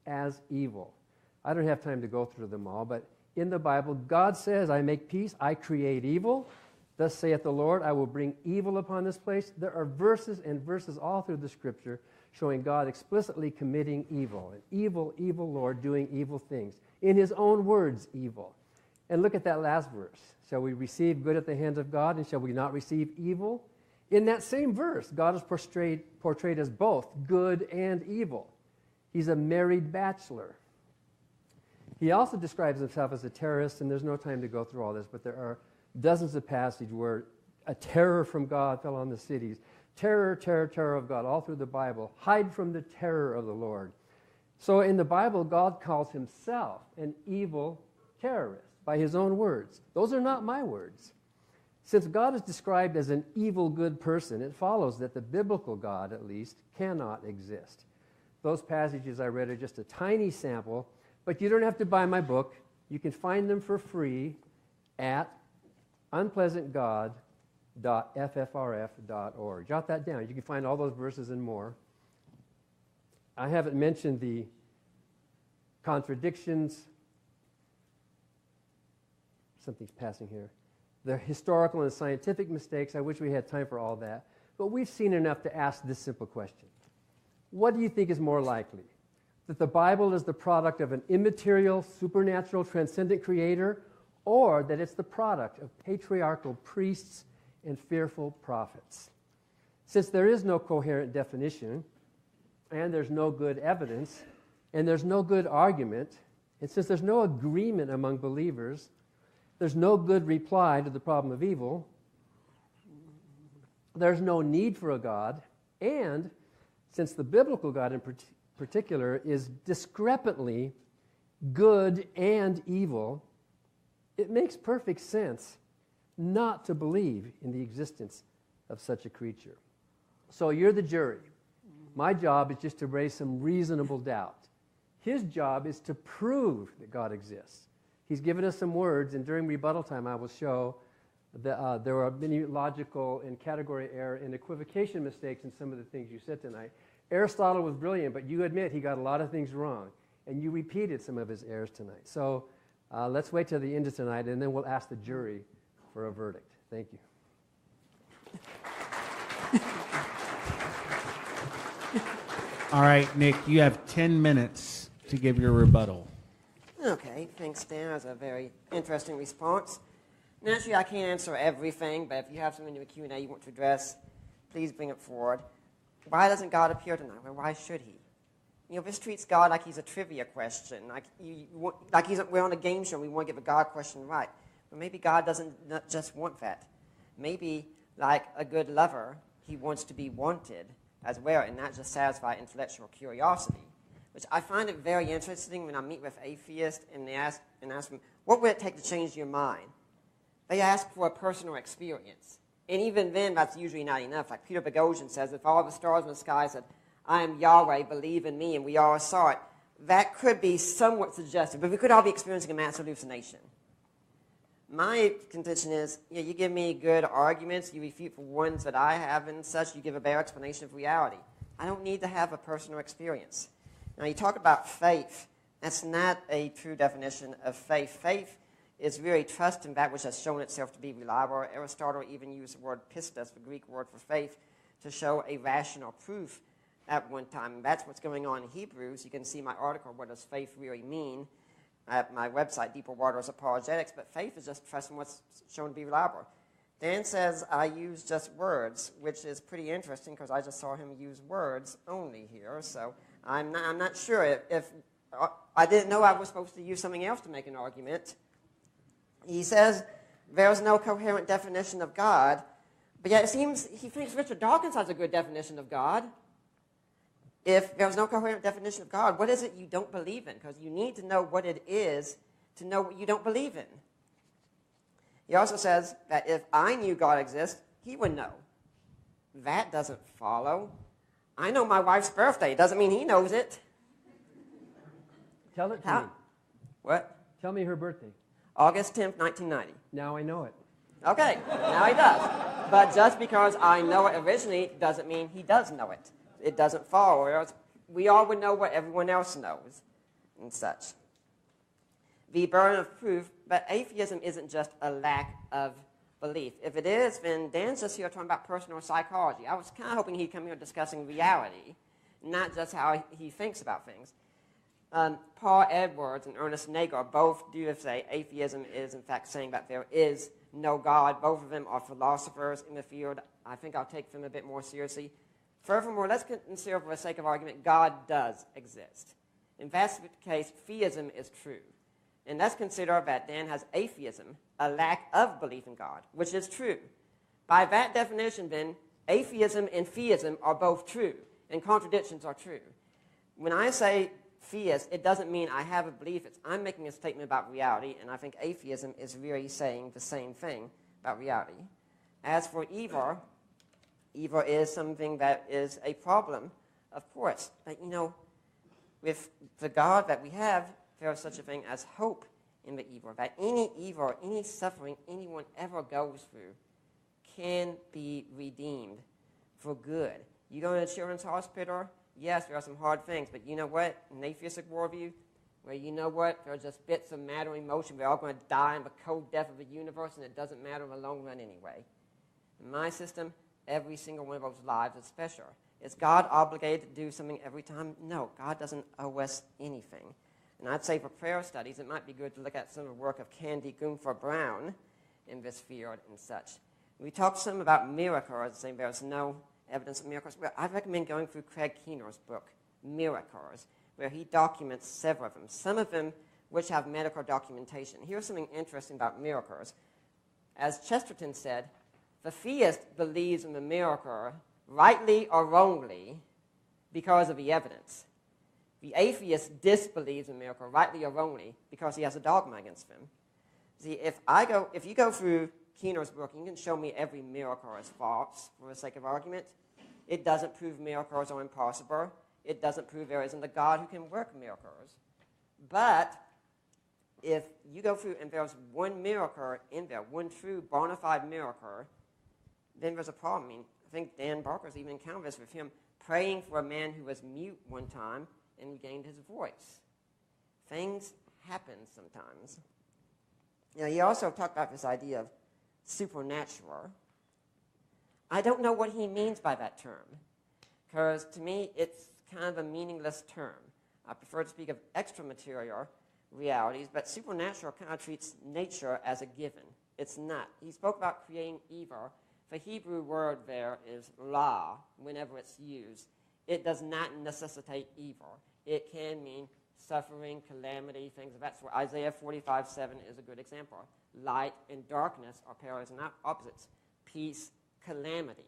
F: as evil. I don't have time to go through them all, but in the Bible, God says, I make peace, I create evil. Thus saith the Lord, I will bring evil upon this place. There are verses and verses all through the Scripture showing God explicitly committing evil. An evil, evil Lord doing evil things. In his own words, evil. And look at that last verse. Shall we receive good at the hands of God, and shall we not receive evil? In that same verse, God is portrayed as both good and evil. He's a married bachelor. He also describes himself as a terrorist, and there's no time to go through all this, but there are dozens of passages where a terror from God fell on the cities. Terror, terror, terror of God, all through the Bible. Hide from the terror of the Lord. So in the Bible, God calls himself an evil terrorist by his own words. Those are not my words. Since God is described as an evil good person, it follows that the biblical God, at least, cannot exist. Those passages I read are just a tiny sample, but you don't have to buy my book. You can find them for free at unpleasantgod.ffrf.org. Jot that down. You can find all those verses and more. I haven't mentioned the contradictions. Something's passing here. The historical and scientific mistakes. I wish we had time for all that. But we've seen enough to ask this simple question. What do you think is more likely? That the Bible is the product of an immaterial, supernatural, transcendent creator, or that it's the product of patriarchal priests and fearful prophets? Since there is no coherent definition, and there's no good evidence, and there's no good argument, and since there's no agreement among believers, there's no good reply to the problem of evil, there's no need for a God, and since the biblical God in particular is discrepantly good and evil, it makes perfect sense not to believe in the existence of such a creature. So you're the jury. My job is just to raise some reasonable doubt. His job is to prove that God exists. He's given us some words, and during rebuttal time I will show that there are many logical and category error and equivocation mistakes in some of the things you said tonight. Aristotle was brilliant, but you admit he got a lot of things wrong, and you repeated some of his errors tonight. So let's wait till the end of tonight, and then we'll ask the jury for a verdict. Thank you.
B: All right, Nick, you have 10 minutes to give your rebuttal.
E: Okay, thanks, Dan. That was a very interesting response. Naturally, I can't answer everything, but if you have something in the Q&A you want to address, please bring it forward. Why doesn't God appear tonight? Well, why should he? You know, this treats God like he's a trivia question, like we're on a game show and we want to get the God question right. But maybe God doesn't just want that. Maybe, like a good lover, he wants to be wanted as well and not just satisfy intellectual curiosity, which I find it very interesting when I meet with atheists and they ask them, what would it take to change your mind? They ask for a personal experience. And even then, that's usually not enough. Like Peter Boghossian says, if all the stars in the sky said, I am Yahweh, believe in me, and we all saw it, that could be somewhat suggestive, but we could all be experiencing a mass hallucination. My contention is, you give me good arguments, you refute the ones that I have and such, you give a bare explanation of reality. I don't need to have a personal experience. Now, you talk about faith. That's not a true definition of faith. Faith is really trust in that which has shown itself to be reliable. Aristotle even used the word pistis, the Greek word for faith, to show a rational proof at one time. And that's what's going on in Hebrews. You can see my article, What Does Faith Really Mean, at my website, Deeper Waters Apologetics. But faith is just trusting what's shown to be reliable. Dan says I use just words, which is pretty interesting because I just saw him use words only here. So I'm not sure if I didn't know I was supposed to use something else to make an argument. He says there's no coherent definition of God, but yet it seems he thinks Richard Dawkins has a good definition of God. If there's no coherent definition of God, what is it you don't believe in? Because you need to know what it is to know what you don't believe in. He also says that if I knew God exists, he would know. That doesn't follow. I know my wife's birthday. It doesn't mean he knows it.
F: Tell it to me.
E: What?
F: Tell me her birthday.
E: August 10th, 1990.
F: Now I know it.
E: Okay, now he does. But just because I know it originally doesn't mean he does know it. It doesn't follow, or else we all would know what everyone else knows and such. The burden of proof, but atheism isn't just a lack of belief. If it is, then Dan's just here talking about personal psychology. I was kind of hoping he'd come here discussing reality, not just how he thinks about things. Paul Edwards and Ernest Nagel both do say atheism is, in fact, saying that there is no God. Both of them are philosophers in the field. I think I'll take them a bit more seriously. Furthermore, let's consider, for the sake of argument, God does exist. In that case, theism is true. And let's consider that Dan has atheism, a lack of belief in God, which is true. By that definition, then, atheism and theism are both true, and contradictions are true. When I say theist, it doesn't mean I have a belief. I'm making a statement about reality, and I think atheism is really saying the same thing about reality. As for evil is something that is a problem, of course. But, with the God that we have, there is such a thing as hope in the evil, that any evil, any suffering anyone ever goes through can be redeemed for good. You go to a children's hospital, yes, there are some hard things, but you know what? In the atheistic worldview, where you know what? There are just bits of matter and emotion. We're all going to die in the cold death of the universe, and it doesn't matter in the long run anyway. In my system, every single one of those lives is special. Is God obligated to do something every time? No, God doesn't owe us anything. And I'd say for prayer studies, it might be good to look at some of the work of Candy Gunther Brown in this field and such. We talked some about miracles, saying there's no evidence of miracles. Well, I recommend going through Craig Keener's book, Miracles, where he documents several of them, some of them which have medical documentation. Here's something interesting about miracles. As Chesterton said, the theist believes in the miracle, rightly or wrongly, because of the evidence. The atheist disbelieves in the miracle, rightly or wrongly, because he has a dogma against them. See, if you go through Keener's book, you can show me every miracle is false for the sake of argument. It doesn't prove miracles are impossible. It doesn't prove there isn't a God who can work miracles. But if you go through and there's one miracle in there, one true bona fide miracle, then there's a problem. I mean, I think Dan Barker's even encountered this with him praying for a man who was mute one time and regained his voice. Things happen sometimes. He also talked about this idea of supernatural. I don't know what he means by that term, because to me it's kind of a meaningless term. I prefer to speak of extra-material realities, but supernatural kind of treats nature as a given. It's not. He spoke about creating evil. The Hebrew word there is la, whenever it's used. It does not necessitate evil. It can mean suffering, calamity, things of that sort. Isaiah 45:7 is a good example. Light and darkness are parallels and opposites. Peace, calamity.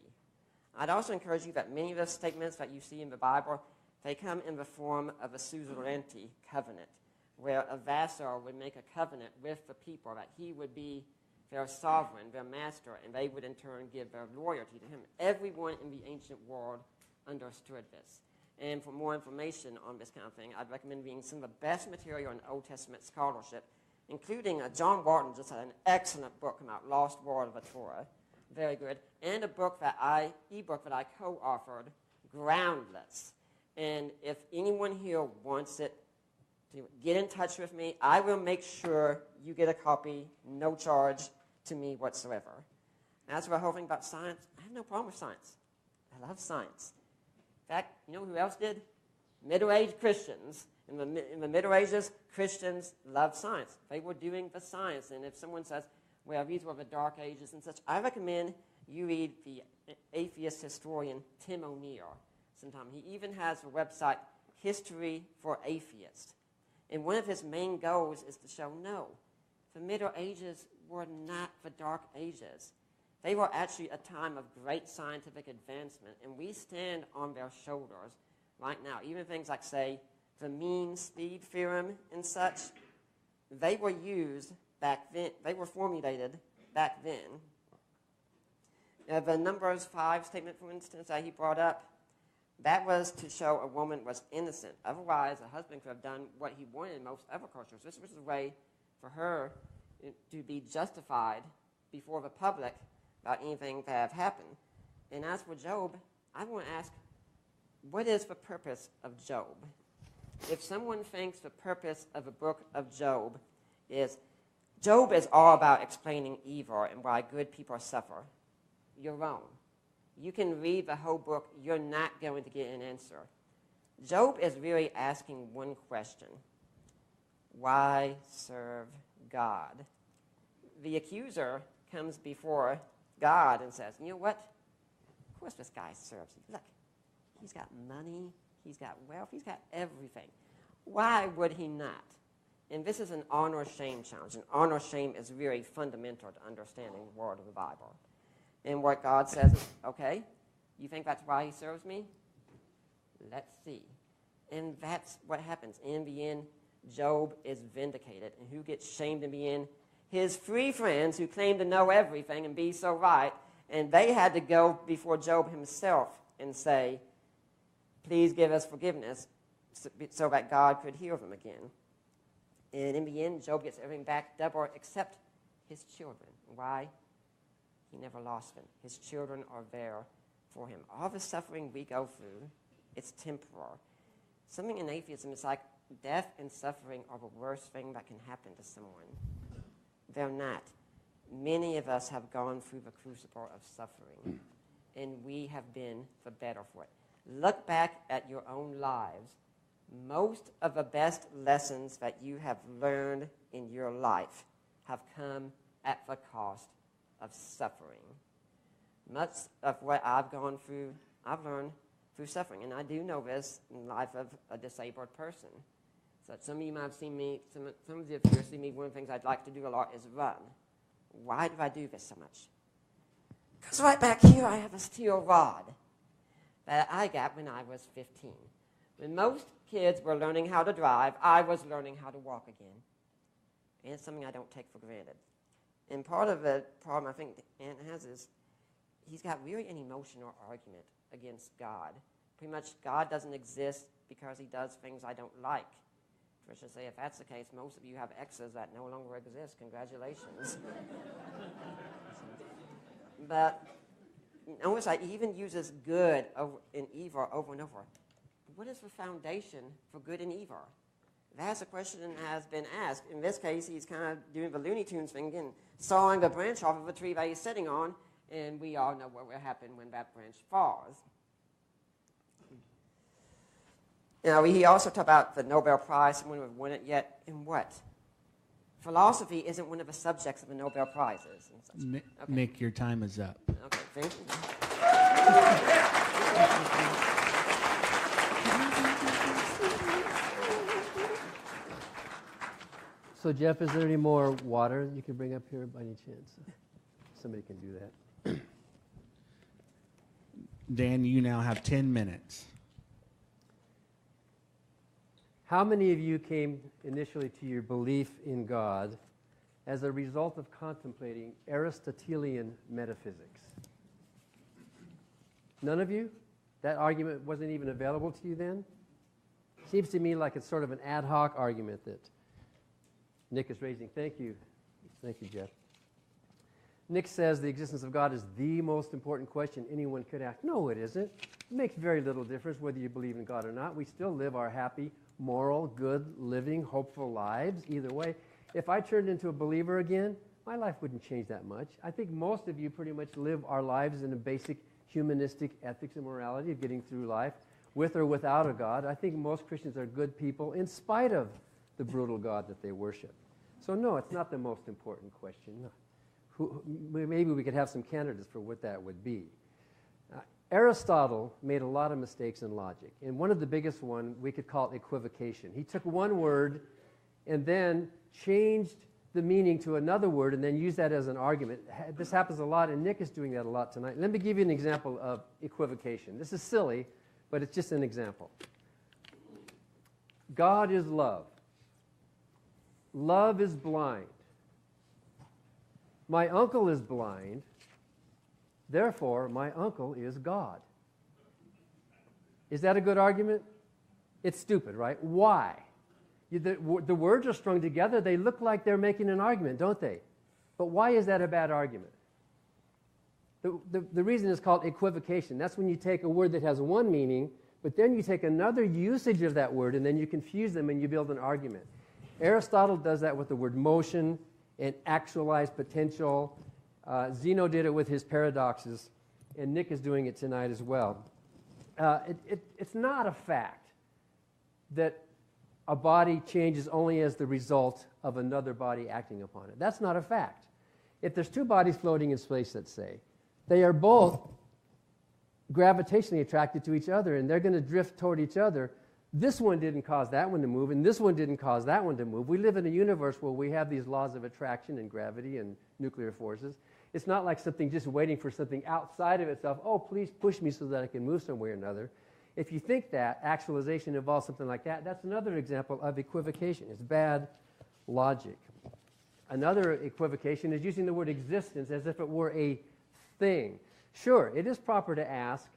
E: I'd also encourage you that many of the statements that you see in the Bible, they come in the form of a suzerainty covenant, where a vassal would make a covenant with the people that he would be their sovereign, their master, and they would in turn give their loyalty to him. Everyone in the ancient world understood this. And for more information on this kind of thing, I'd recommend reading some of the best material in Old Testament scholarship, including John Barton just had an excellent book come out, Lost World of the Torah, very good, and a ebook that I co-authored, Groundless. And if anyone here wants it, to get in touch with me. I will make sure you get a copy, no charge to me whatsoever. As for the whole thing about science, I have no problem with science. I love science. In fact, you know who else did? Middle-aged Christians. In the Middle Ages, Christians loved science. They were doing the science. And if someone says, well, these were the Dark Ages and such, I recommend you read the atheist historian Tim O'Neill sometime. He even has a website, History for Atheists. And one of his main goals is to show, no, the Middle Ages were not the Dark Ages. They were actually a time of great scientific advancement, and we stand on their shoulders right now. Even things like, say, the mean speed theorem and such, they were used back then. They were formulated back then. The Numbers 5 statement, for instance, that he brought up, that was to show a woman was innocent. Otherwise, a husband could have done what he wanted in most other cultures. This was a way for her to be justified before the public about anything that have happened. And as for Job, I want to ask, what is the purpose of Job? If someone thinks the purpose of the book of Job is all about explaining evil and why good people suffer, you're wrong. You can read the whole book. You're not going to get an answer. Job is really asking one question. Why serve God? The accuser comes before God and says, you know what? Of course this guy serves you. Look, he's got money. He's got wealth. He's got everything. Why would he not? And this is an honor-shame challenge. And honor-shame is really fundamental to understanding the word of the Bible. And what God says is, okay, you think that's why he serves me? Let's see. And that's what happens. In the end, Job is vindicated. And who gets shamed in the end? His three friends who claim to know everything and be so right. And they had to go before Job himself and say, please give us forgiveness so that God could heal them again. And in the end, Job gets everything back double except his children. Why? He never lost them. His children are there for him. All the suffering we go through, it's temporal. Something in atheism is like death and suffering are the worst thing that can happen to someone. They're not. Many of us have gone through the crucible of suffering, and we have been the better for it. Look back at your own lives. Most of the best lessons that you have learned in your life have come at the cost of suffering. Much of what I've gone through, I've learned through suffering. And I do know this in the life of a disabled person. So some of you might have seen me, some of you have seen me, one of the things I'd like to do a lot is run. Why do I do this so much? Because right back here I have a steel rod that I got when I was 15. When most kids were learning how to drive, I was learning how to walk again. And it's something I don't take for granted. And part of the problem I think Ant has is he's got really an emotional argument against God. Pretty much God doesn't exist because he does things I don't like. Which I say, if that's the case, most of you have exes that no longer exist. Congratulations. But notice I even uses good and evil over and over. What is the foundation for good and evil? That's a question that has been asked. In this case, he's kind of doing the Looney Tunes thing and sawing a branch off of a tree that he's sitting on, and we all know what will happen when that branch falls. Now, he also talked about the Nobel Prize, someone who have won it yet, and what? Philosophy isn't one of the subjects of the Nobel Prizes.
B: Okay. Nick, your time is up.
E: Okay, thank you.
F: So, Jeff, is there any more water you can bring up here by any chance? Somebody can do that.
B: Dan, you now have 10 minutes.
F: How many of you came initially to your belief in God as a result of contemplating Aristotelian metaphysics? None of you? That argument wasn't even available to you then? Seems to me like it's sort of an ad hoc argument that Nick is raising. Thank you. Thank you, Jeff. Nick says the existence of God is the most important question anyone could ask. No, it isn't. It makes very little difference whether you believe in God or not. We still live our happy, moral, good, living, hopeful lives either way. If I turned into a believer again, my life wouldn't change that much. I think most of you pretty much live our lives in a basic humanistic ethics and morality of getting through life with or without a God. I think most Christians are good people in spite of the brutal God that they worship. So no, it's not the most important question. No. Maybe we could have some candidates for what that would be. Aristotle made a lot of mistakes in logic, and one of the biggest one we could call equivocation. He took one word and then changed the meaning to another word and then used that as an argument. This happens a lot, and Nick is doing that a lot tonight. Let me give you an example of equivocation. This is silly, but it's just an example. God is love. Love is blind. My uncle is blind. Therefore, my uncle is God. Is that a good argument? It's stupid, right? Why? The words are strung together. They look like they're making an argument, don't they? But why is that a bad argument? The reason is called equivocation. That's when you take a word that has one meaning, but then you take another usage of that word, and then you confuse them and you build an argument. Aristotle does that with the word motion and actualized potential. Zeno did it with his paradoxes, and Nick is doing it tonight as well. It's not a fact that a body changes only as the result of another body acting upon it. That's not a fact. If there's two bodies floating in space, let's say, they are both gravitationally attracted to each other, and they're going to drift toward each other. This one didn't cause that one to move, and this one didn't cause that one to move. We live in a universe where we have these laws of attraction and gravity and nuclear forces. It's not like something just waiting for something outside of itself. Oh, please push me so that I can move somewhere or another. If you think that actualization involves something like that, that's another example of equivocation. It's bad logic. Another equivocation is using the word existence as if it were a thing. Sure, it is proper to ask,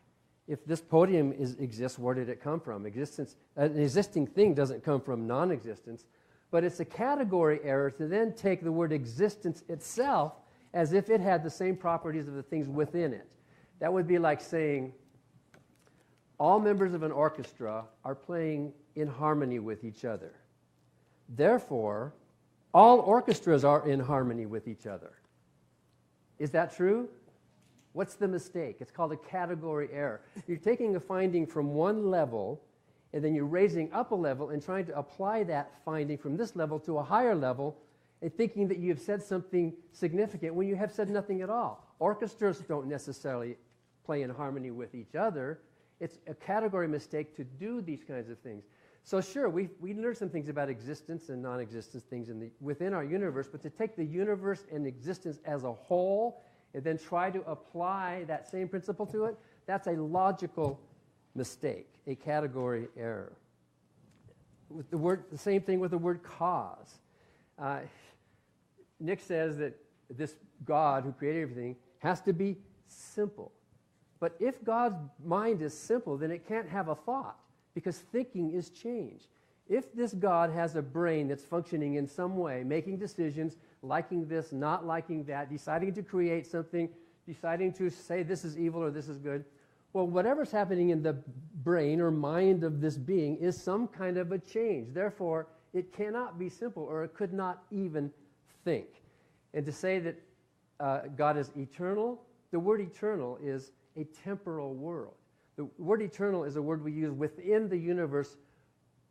F: if this podium exists, where did it come from? An existing thing doesn't come from non-existence, but it's a category error to then take the word existence itself as if it had the same properties of the things within it. That would be like saying all members of an orchestra are playing in harmony with each other. Therefore, all orchestras are in harmony with each other. Is that true? What's the mistake? It's called a category error. You're taking a finding from one level, and then you're raising up a level and trying to apply that finding from this level to a higher level, and thinking that you have said something significant when you have said nothing at all. Orchestras don't necessarily play in harmony with each other. It's a category mistake to do these kinds of things. So sure, we learned some things about existence and non-existence things within our universe, but to take the universe and existence as a whole and then try to apply that same principle to it, that's a logical mistake, a category error. With the same thing with the word cause. Nick says that this God who created everything has to be simple. But if God's mind is simple, then it can't have a thought, because thinking is change. If this God has a brain that's functioning in some way, making decisions, liking this, not liking that, deciding to create something, deciding to say this is evil or this is good, well, whatever's happening in the brain or mind of this being is some kind of a change. Therefore, it cannot be simple, or it could not even think. And to say that God is eternal, the word eternal is a temporal word. The word eternal is a word we use within the universe,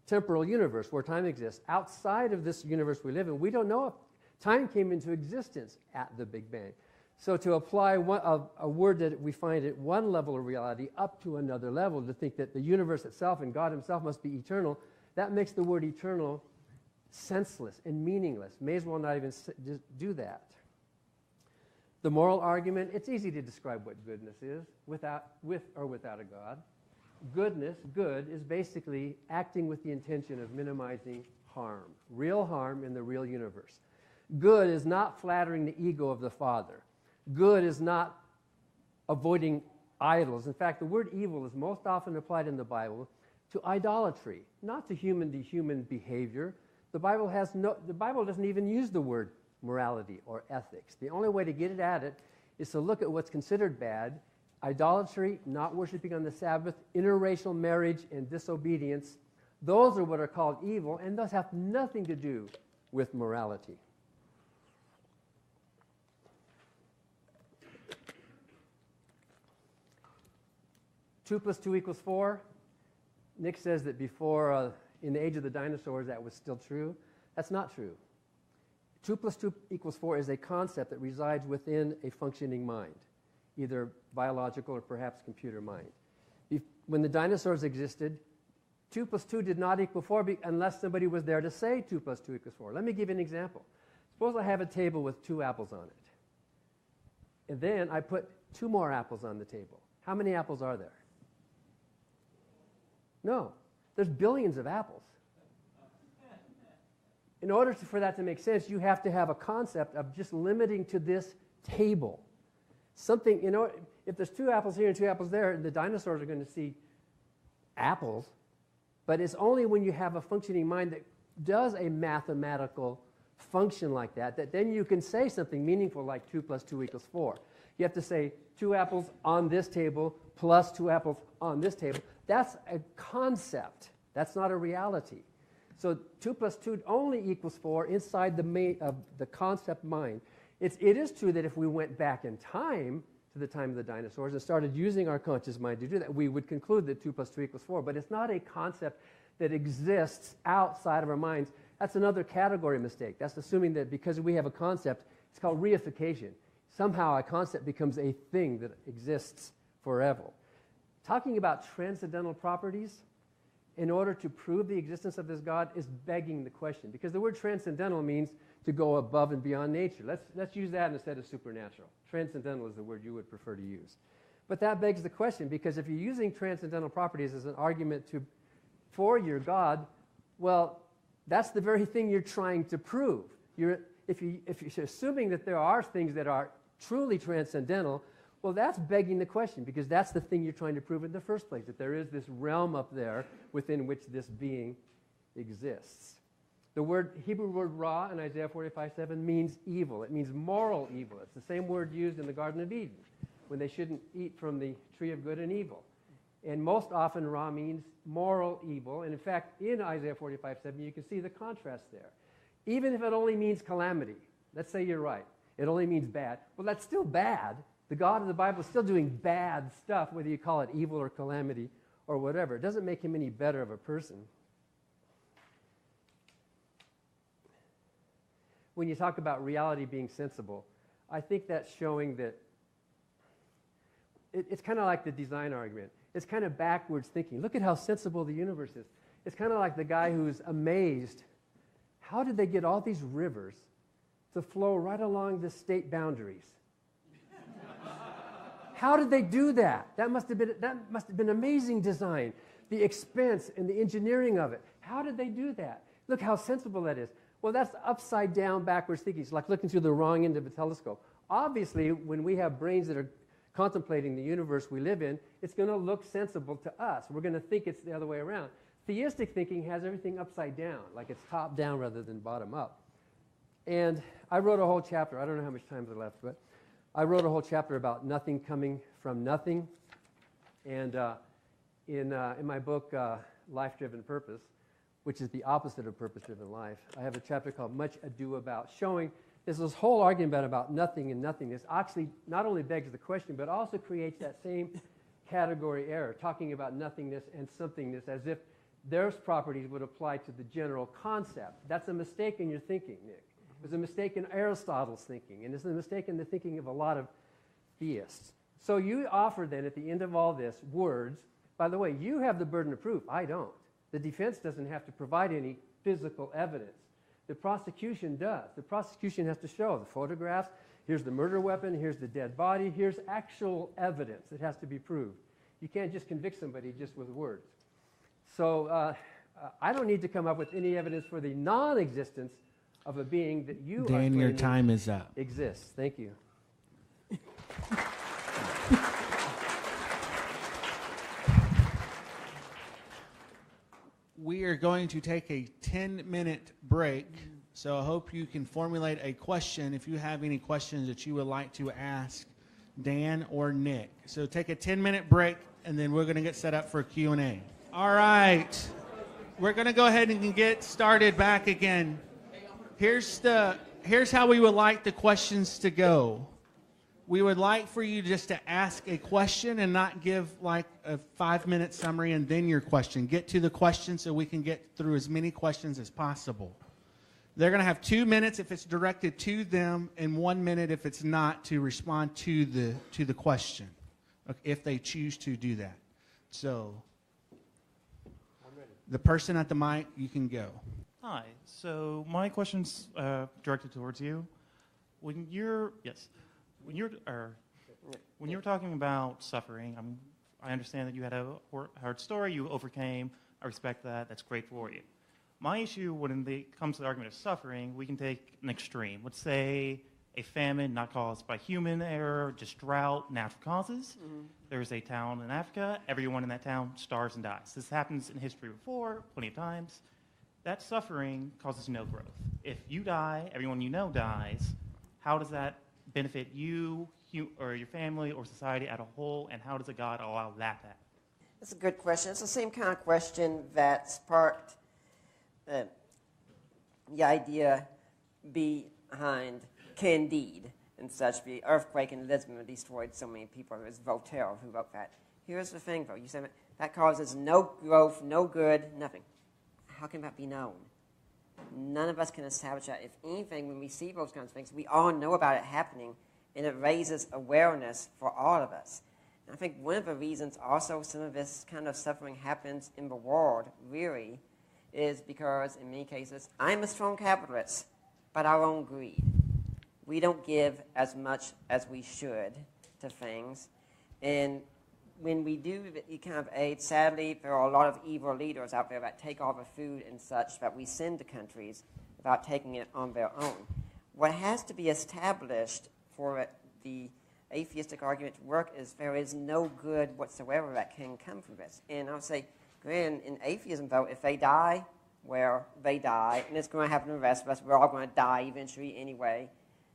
F: temporal universe, where time exists. Outside of this universe we live in, we don't know if time came into existence at the Big Bang. So to apply a word that we find at one level of reality up to another level, to think that the universe itself and God himself must be eternal, that makes the word eternal senseless and meaningless. May as well not even just do that. The moral argument, it's easy to describe what goodness is with or without a God. Goodness, good, is basically acting with the intention of minimizing harm, real harm in the real universe. Good is not flattering the ego of the Father. Good is not avoiding idols. In fact, the word evil is most often applied in the Bible to idolatry, not to human behavior. The Bible doesn't even use the word morality or ethics. The only way to get at it is to look at what's considered bad: idolatry, not worshiping on the Sabbath, interracial marriage, and disobedience. Those are what are called evil, and those have nothing to do with morality. Two plus 2 equals 4. Nick says that before, in the age of the dinosaurs, that was still true. That's not true. 2 plus 2 equals 4 is a concept that resides within a functioning mind, either biological or perhaps computer mind. When the dinosaurs existed, 2 plus 2 did not equal 4 unless somebody was there to say 2 plus 2 equals 4. Let me give you an example. Suppose I have a table with 2 apples on it. And then I put 2 more apples on the table. How many apples are there? No. There's billions of apples. In order for that to make sense, you have to have a concept of just limiting to this table. Something, if there's 2 apples here and 2 apples there, the dinosaurs are going to see apples. But it's only when you have a functioning mind that does a mathematical function like that then you can say something meaningful like 2 plus 2 equals 4. You have to say 2 apples on this table plus 2 apples on this table. That's a concept. That's not a reality. So 2 plus 2 only equals 4 inside the concept mind. It is true that if we went back in time to the time of the dinosaurs and started using our conscious mind to do that, we would conclude that 2 plus 2 equals 4. But it's not a concept that exists outside of our minds. That's another category mistake. That's assuming that because we have a concept, it's called reification. Somehow a concept becomes a thing that exists forever. Talking about transcendental properties in order to prove the existence of this God is begging the question, because the word transcendental means to go above and beyond nature. Let's use that instead of supernatural. Transcendental is the word you would prefer to use. But that begs the question, because if you're using transcendental properties as an argument for your God, well, that's the very thing you're trying to prove. If you're assuming that there are things that are truly transcendental, well, that's begging the question, because that's the thing you're trying to prove in the first place, that there is this realm up there within which this being exists. The Hebrew word ra in Isaiah 45:7 means evil. It means moral evil. It's the same word used in the Garden of Eden when they shouldn't eat from the tree of good and evil. And most often ra means moral evil. And in fact, in Isaiah 45:7, you can see the contrast there. Even if it only means calamity, let's say you're right, it only means bad. Well, that's still bad. The God of the Bible is still doing bad stuff, whether you call it evil or calamity or whatever. It doesn't make him any better of a person. When you talk about reality being sensible, I think that's showing that it's kind of like the design argument. It's kind of backwards thinking. Look at how sensible the universe is. It's kind of like the guy who's amazed. How did they get all these rivers to flow right along the state boundaries? How did they do that? That must have been amazing design. The expense and the engineering of it. How did they do that? Look how sensible that is. Well, that's upside down, backwards thinking. It's like looking through the wrong end of a telescope. Obviously, when we have brains that are contemplating the universe we live in, it's going to look sensible to us. We're going to think it's the other way around. Theistic thinking has everything upside down, like it's top down rather than bottom up. And I wrote a whole chapter. I don't know how much time is left, but I wrote a whole chapter about nothing coming from nothing. And in my book, Life-Driven Purpose, which is the opposite of purpose-driven life, I have a chapter called Much Ado About, showing there's this whole argument about nothing and nothingness actually not only begs the question, but also creates that same category error, talking about nothingness and somethingness as if those properties would apply to the general concept. That's a mistake in your thinking, Nick. It was a mistake in Aristotle's thinking, and it's a mistake in the thinking of a lot of theists. So you offer then, at the end of all this, words. By the way, you have the burden of proof. I don't. The defense doesn't have to provide any physical evidence. The prosecution does. The prosecution has to show the photographs. Here's the murder weapon. Here's the dead body. Here's actual evidence that has to be proved. You can't just convict somebody just with words. So I don't need to come up with any evidence for the non-existence of a being that you are
B: Dan, your time is up.
F: Exists. Thank you.
B: We are going to take a 10-minute break, so I hope you can formulate a question if you have any questions that you would like to ask Dan or Nick. So take a 10-minute break, and then we're going to get set up for Q&A. All right. We're going to go ahead and get started back again. Here's how we would like the questions to go. We would like for you just to ask a question and not give like a 5-minute summary and then your question. Get to the question so we can get through as many questions as possible. They're going to have 2 minutes if it's directed to them and 1 minute if it's not, to respond to the question, if they choose to do that. So the person at the mic, you can go.
G: Hi. So my question's directed towards you. When you're talking about suffering, I understand that you had a hard story. You overcame. I respect that. That's great for you. My issue when it comes to the argument of suffering, we can take an extreme. Let's say a famine not caused by human error, just drought, natural causes. Mm-hmm. There's a town in Africa. Everyone in that town starves and dies. This happens in history before, plenty of times. That suffering causes no growth. If you die, everyone you know dies. How does that benefit you or your family or society as a whole, and how does a God allow that to happen?
E: That's a good question. It's the same kind of question that sparked the idea behind Candide and such. The earthquake in Lisbon destroyed so many people. It was Voltaire who wrote that. Here's the thing, though. You said that causes no growth, no good, nothing. How can that be known? None of us can establish that. If anything, when we see those kinds of things, we all know about it happening, and it raises awareness for all of us. And I think one of the reasons also some of this kind of suffering happens in the world, really, is because, in many cases, I'm a strong capitalist, but our own greed. We don't give as much as we should to things. And when we do the kind of aid, sadly, there are a lot of evil leaders out there that take all the food and such that we send to countries without taking it on their own. What has to be established for the atheistic argument to work is there is no good whatsoever that can come from this. And I would say, in atheism, though, if they die, well, they die, and it's going to happen to the rest of us. We're all going to die eventually anyway.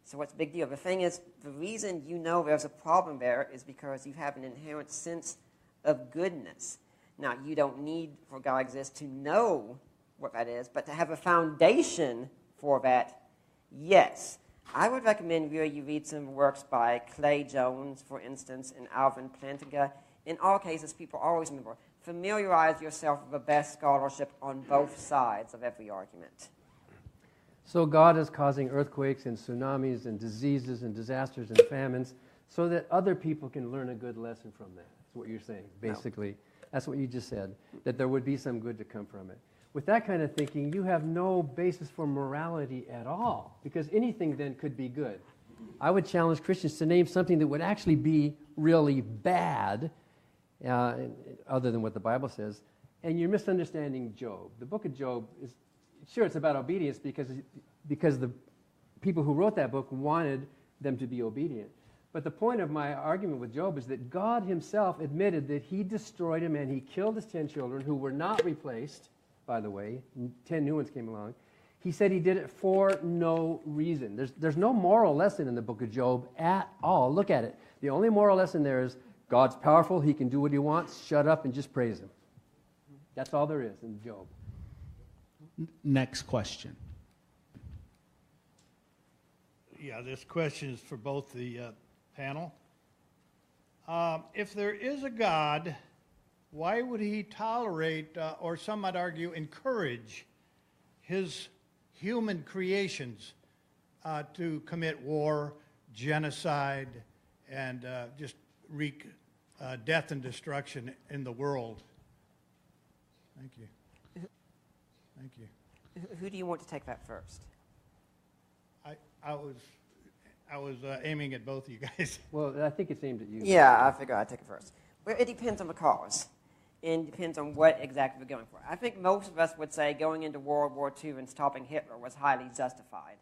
E: So what's the big deal? The thing is, the reason you know there's a problem there is because you have an inherent sense of goodness. Now, you don't need for God exists to know what that is, but to have a foundation for that, yes. I would recommend really you read some works by Clay Jones, for instance, and Alvin Plantinga. In all cases, people always remember, familiarize yourself with the best scholarship on both sides of every argument.
F: So God is causing earthquakes and tsunamis and diseases and disasters and famines so that other people can learn a good lesson from that. That's what you're saying, basically. No. That's what you just said, that there would be some good to come from it. With that kind of thinking, you have no basis for morality at all, because anything then could be good. I would challenge Christians to name something that would actually be really bad, other than what the Bible says, and you're misunderstanding Job. The book of Job Sure, it's about obedience because the people who wrote that book wanted them to be obedient. But the point of my argument with Job is that God himself admitted that he destroyed him and he killed his 10 children who were not replaced, by the way. 10 new ones came along. He said he did it for no reason. There's no moral lesson in the book of Job at all. Look at it. The only moral lesson there is God's powerful. He can do what he wants. Shut up and just praise him. That's all there is in Job.
B: Next question.
H: Yeah, this question is for both the panel. If there is a God, why would he tolerate, or some might argue, encourage his human creations to commit war, genocide, and just wreak death and destruction in the world? Thank you. Thank you.
E: Who do you want to take that first?
H: I was aiming at both of you guys.
F: Well, I think it's aimed at you.
E: Yeah, I figure I'd take it first. Well, it depends on the cause. And depends on what exactly we're going for. I think most of us would say going into World War II and stopping Hitler was highly justified.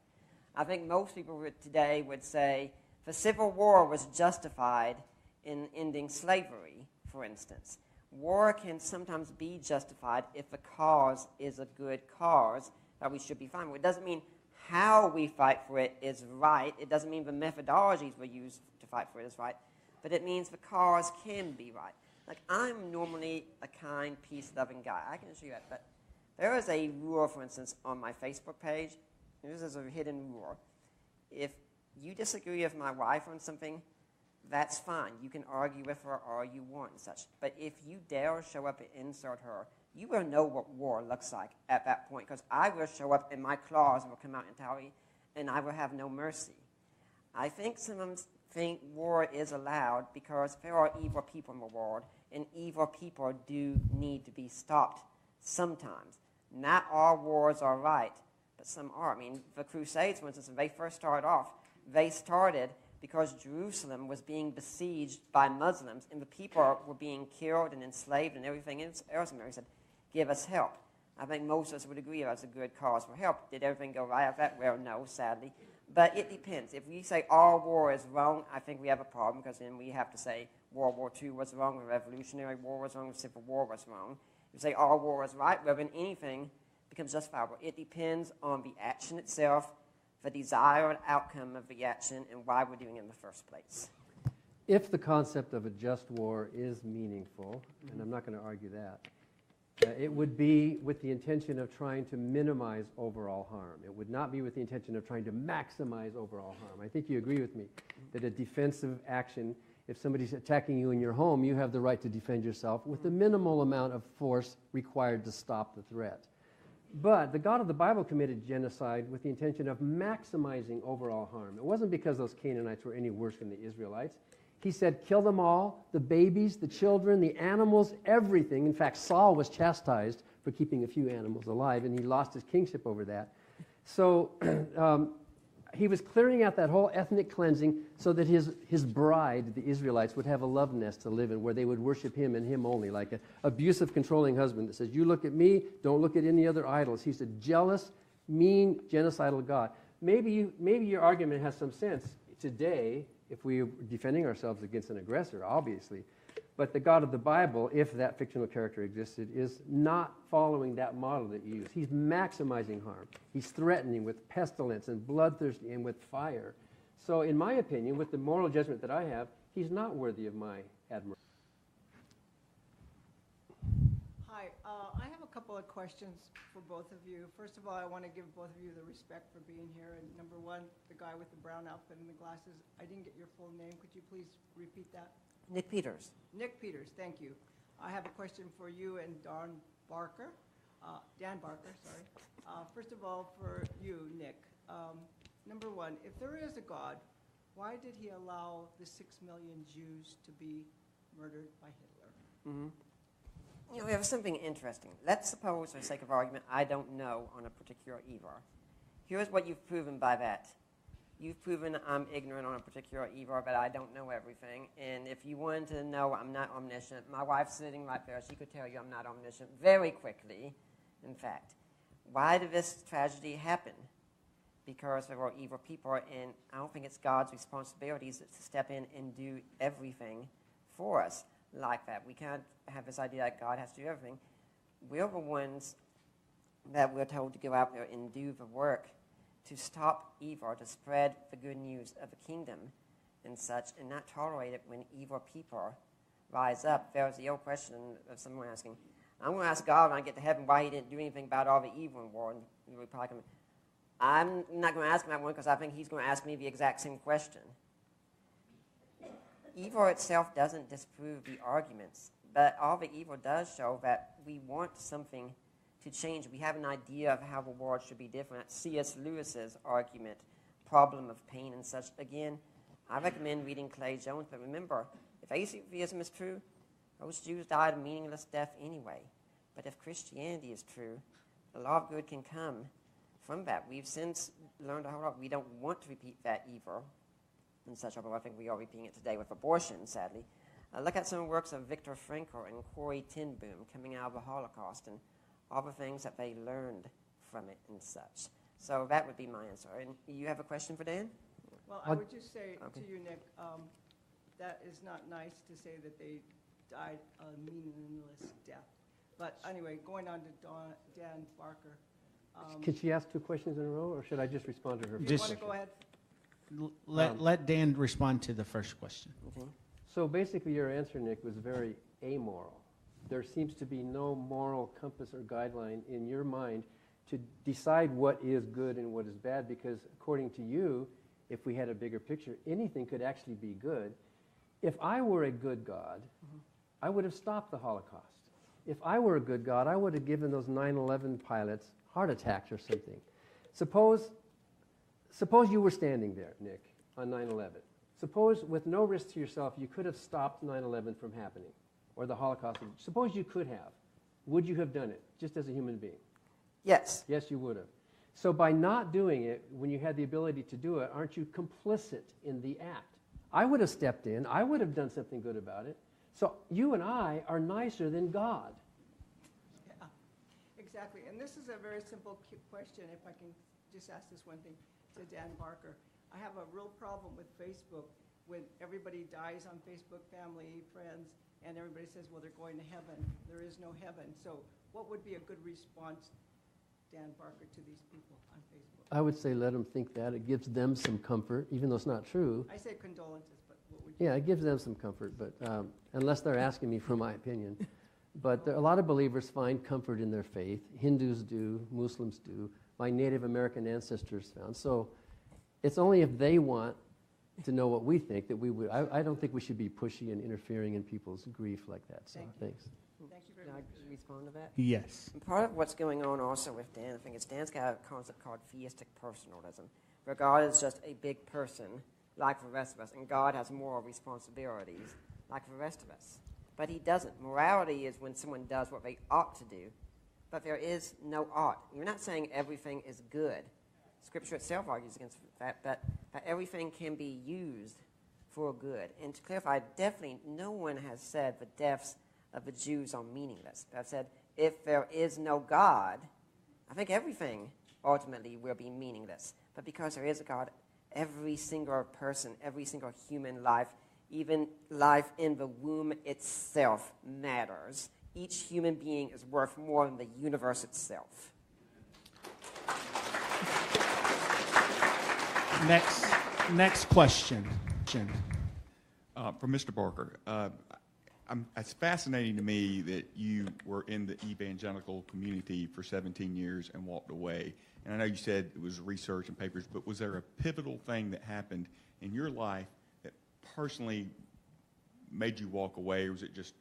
E: I think most people today would say the Civil War was justified in ending slavery, for instance. War can sometimes be justified if the cause is a good cause that we should be fine with. It doesn't mean how we fight for it is right. It doesn't mean the methodologies we use to fight for it is right. But it means the cause can be right. Like, I'm normally a kind, peace-loving guy. I can assure you that. But there is a rule, for instance, on my Facebook page. This is a hidden rule. If you disagree with my wife on something, that's fine. You can argue with her all you want and such. But if you dare show up and insult her, you will know what war looks like at that point, because I will show up and my claws will come out entirely, and I will have no mercy. I think some think war is allowed because there are evil people in the world, and evil people do need to be stopped sometimes. Not all wars are right, but some are. I mean, the Crusades, for instance, when they first started off, they started because Jerusalem was being besieged by Muslims, and the people were being killed and enslaved and everything else. And Mary said, give us help. I think most of us would agree that's a good cause for help. Did everything go right after that? Well, no, sadly. But it depends. If we say all war is wrong, I think we have a problem, because then we have to say World War II was wrong, the Revolutionary War was wrong, the Civil War was wrong. If we say all war is right, well, then anything becomes justifiable. It depends on the action itself, the desired outcome of the action, and why we're doing it in the first place.
F: If the concept of a just war is meaningful, and I'm not going to argue that, it would be with the intention of trying to minimize overall harm. It would not be with the intention of trying to maximize overall harm. I think you agree with me that a defensive action, if somebody's attacking you in your home, you have the right to defend yourself with the minimal amount of force required to stop the threat. But the God of the Bible committed genocide with the intention of maximizing overall harm. It wasn't because those Canaanites were any worse than the Israelites. He said, kill them all, the babies, the children, the animals, everything. In fact, Saul was chastised for keeping a few animals alive, and he lost his kingship over that. So he was clearing out that whole ethnic cleansing so that his bride, the Israelites, would have a love nest to live in where they would worship him and him only, like an abusive, controlling husband that says, you look at me, don't look at any other idols. He's a jealous, mean, genocidal God. Maybe your argument has some sense today if we are defending ourselves against an aggressor, obviously. But the God of the Bible, if that fictional character existed, is not following that model that you use. He's maximizing harm. He's threatening with pestilence and bloodthirsty and with fire. So in my opinion, with the moral judgment that I have, he's not worthy of my admiration.
I: Hi, I have a couple of questions for both of you. First of all, I want to give both of you the respect for being here. And number one, the guy with the brown outfit and the glasses, I didn't get your full name. Could you please repeat that?
E: Nick Peters.
I: Nick Peters, thank you. I have a question for you and Dan Barker. First of all, for you, Nick. Number one, if there is a God, why did he allow the 6 million Jews to be murdered by Hitler?
E: Mm-hmm. You know, we have something interesting. Let's suppose, for the sake of argument, I don't know on a particular evil. Here's what you've proven by that. You've proven I'm ignorant on a particular evil, but I don't know everything. And if you wanted to know I'm not omniscient, my wife's sitting right there. She could tell you I'm not omniscient very quickly, in fact. why did this tragedy happen? Because there were evil people, and I don't think it's God's responsibility to step in and do everything for us like that. We can't have this idea that God has to do everything. We're the ones that we're told to go out there and do the work to stop evil, to spread the good news of the kingdom and such, and not tolerate it when evil people rise up. There was the old question of someone asking, I'm going to ask God when I get to heaven why he didn't do anything about all the evil in the world. And the Republican, I'm not going to ask him that one because I think he's going to ask me the exact same question. Evil itself doesn't disprove the arguments, but all the evil does show that we want something to change. We have an idea of how the world should be different. C.S. Lewis's argument, problem of pain and such. Again, I recommend reading Clay Jones, but remember, if atheism is true, those Jews died a meaningless death anyway. But if Christianity is true, a lot of good can come from that. We've since learned a whole lot. We don't want to repeat that evil and such, although I think we are repeating it today with abortion, sadly. Look at some works of Viktor Frankl and Corrie ten Boom coming out of the Holocaust and all the things that they learned from it and such. So that would be my answer. And you have a question for Dan?
I: Well, I would just say to you, Nick, that is not nice to say that they died a meaningless death. But anyway, going on to Dan Barker.
F: Can she ask two questions in a row, or should I just respond to her?
I: If you want to go ahead.
B: Let Dan respond to the first question.
E: Okay.
F: So basically your answer, Nick, was very amoral. There seems to be no moral compass or guideline in your mind to decide what is good and what is bad, because according to you, if we had a bigger picture, anything could actually be good. If I were a good God, I would have stopped the Holocaust. If I were a good God, I would have given those 9/11 pilots heart attacks or something. Suppose you were standing there, Nick, on 9/11. Suppose with no risk to yourself, you could have stopped 9/11 from happening, or the Holocaust. Suppose you could have. Would you have done it, just as a human being?
E: Yes.
F: Yes, you would have. So by not doing it, when you had the ability to do it, aren't you complicit in the act? I would have stepped in. I would have done something good about it. So you and I are nicer than God.
I: Yeah, exactly. And this is a very simple question, if I can just ask this one thing to Dan Barker. I have a real problem with Facebook when everybody dies on Facebook, family, friends, and everybody says, well, they're going to heaven. There is no heaven. So what would be a good response, Dan Barker, to these people on Facebook?
F: I would say let them think that. It gives them some comfort, even though it's not true.
I: I say condolences, but what would you
F: Yeah, it gives them some comfort, but unless they're asking me for my opinion. But a lot of believers find comfort in their faith. Hindus do, Muslims do, my Native American ancestors found. So it's only if they want to know what we think that we would. I don't think we should be pushy and interfering in people's grief like that. So thanks.
I: Thank you very
E: Can
I: much.
E: I respond to that?
B: Yes.
E: And part of what's going on also with Dan, I think it's Dan's got a concept called theistic personalism, where God is just a big person like the rest of us, and God has moral responsibilities like the rest of us. But he doesn't. Morality is when someone does what they ought to do, but there is no ought. You're not saying everything is good. Scripture itself argues against that, but everything can be used for good. And to clarify, definitely no one has said the deaths of the Jews are meaningless. I've said if there is no God, I think everything ultimately will be meaningless. But because there is a God, every single person, every single human life, even life in the womb itself matters. Each human being is worth more than the universe itself.
B: Next question.
J: For Mr. Barker, it's fascinating to me that you were in the evangelical community for 17 years and walked away. And I know you said it was research and papers, but was there a pivotal thing that happened in your life that personally made you walk away, or was it just,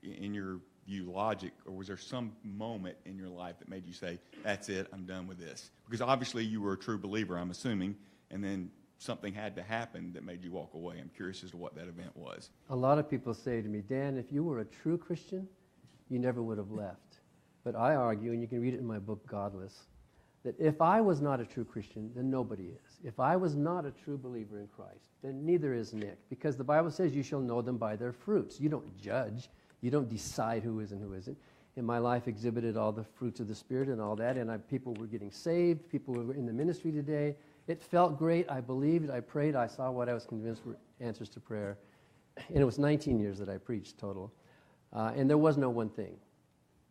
J: in your view, logic, or was there some moment in your life that made you say, that's it, I'm done with this? Because obviously you were a true believer, I'm assuming, and then something had to happen that made you walk away. I'm curious as to what that event was.
F: A lot of people say to me, Dan, if you were a true Christian, you never would have left. But I argue, and you can read it in my book, Godless, that if I was not a true Christian, then nobody is. If I was not a true believer in Christ, then neither is Nick. Because the Bible says you shall know them by their fruits. You don't judge. You don't decide who is and who isn't. and my life exhibited all the fruits of the Spirit and all that, and people were getting saved, people were in the ministry today. It felt great. I believed, I prayed, I saw what I was convinced were answers to prayer. And it was 19 years that I preached total. And there was no one thing.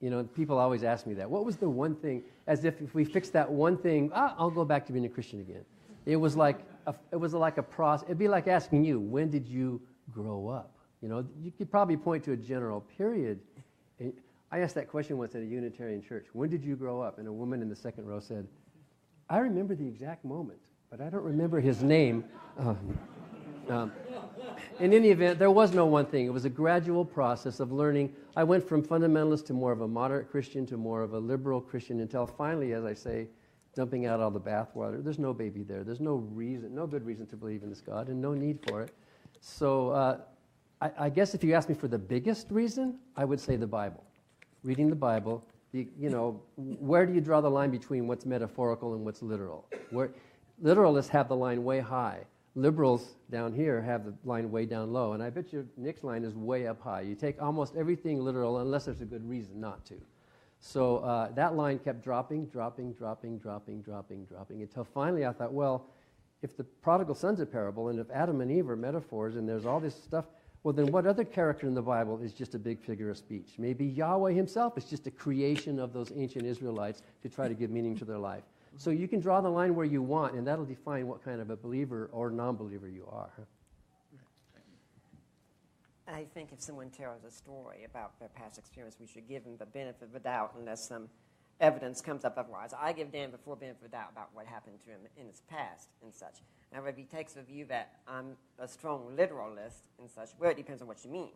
F: You know, people always ask me that. What was the one thing? As if we fixed that one thing, I'll go back to being a Christian again. It was like a process. It'd be like asking you, when did you grow up? You know, you could probably point to a general period. I asked that question once at a Unitarian church. When did you grow up? And a woman in the second row said, I remember the exact moment, but I don't remember his name. In any event, there was no one thing. It was a gradual process of learning. I went from fundamentalist to more of a moderate Christian to more of a liberal Christian until finally, as I say, dumping out all the bathwater. There's no baby there. There's no reason, no good reason to believe in this God, and no need for it. So I guess if you ask me for the biggest reason, I would say the Bible. Reading the Bible, where do you draw the line between what's metaphorical and what's literal? Literalists have the line way high. Liberals down here have the line way down low, and I bet you Nick's line is way up high. You take almost everything literal unless there's a good reason not to. So that line kept dropping until finally I thought, well, if the prodigal son's a parable and if Adam and Eve are metaphors and there's all this stuff, well, then what other character in the Bible is just a big figure of speech? Maybe Yahweh himself is just a creation of those ancient Israelites to try to give meaning to their life. So you can draw the line where you want, and that'll define what kind of a believer or non-believer you are.
E: I think if someone tells a story about their past experience, we should give them the benefit of the doubt unless some evidence comes up otherwise. I give Dan the full benefit of the doubt about what happened to him in his past and such. Now, if he takes the view that I'm a strong literalist and such, well, it depends on what you mean.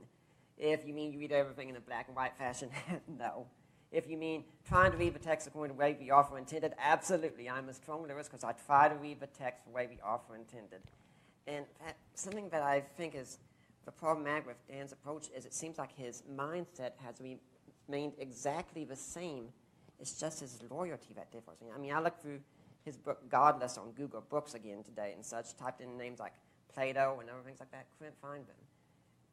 E: If you mean you read everything in a black and white fashion, no. If you mean trying to read the text according to the way the author intended, absolutely. I'm a strong literalist because I try to read the text the way the author intended. And something that I think is the problematic with Dan's approach is it seems like his mindset has remained exactly the same. It's just his loyalty that differs. I mean, I looked through his book Godless on Google Books again today and such, typed in names like Plato and other things like that, couldn't find them.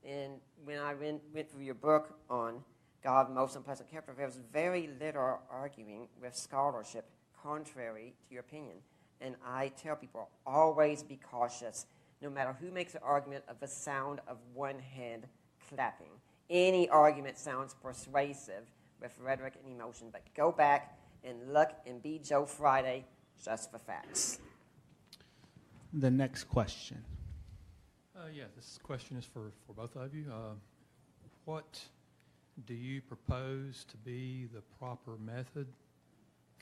E: And when I went through your book on God, the most unpleasant character, there was very little arguing with scholarship contrary to your opinion. And I tell people, always be cautious, no matter who makes an argument, of the sound of one hand clapping. Any argument sounds persuasive with rhetoric and emotion, but go back and look and be Joe Friday, just for facts.
B: The next question.
K: This question is for both of you. What do you propose to be the proper method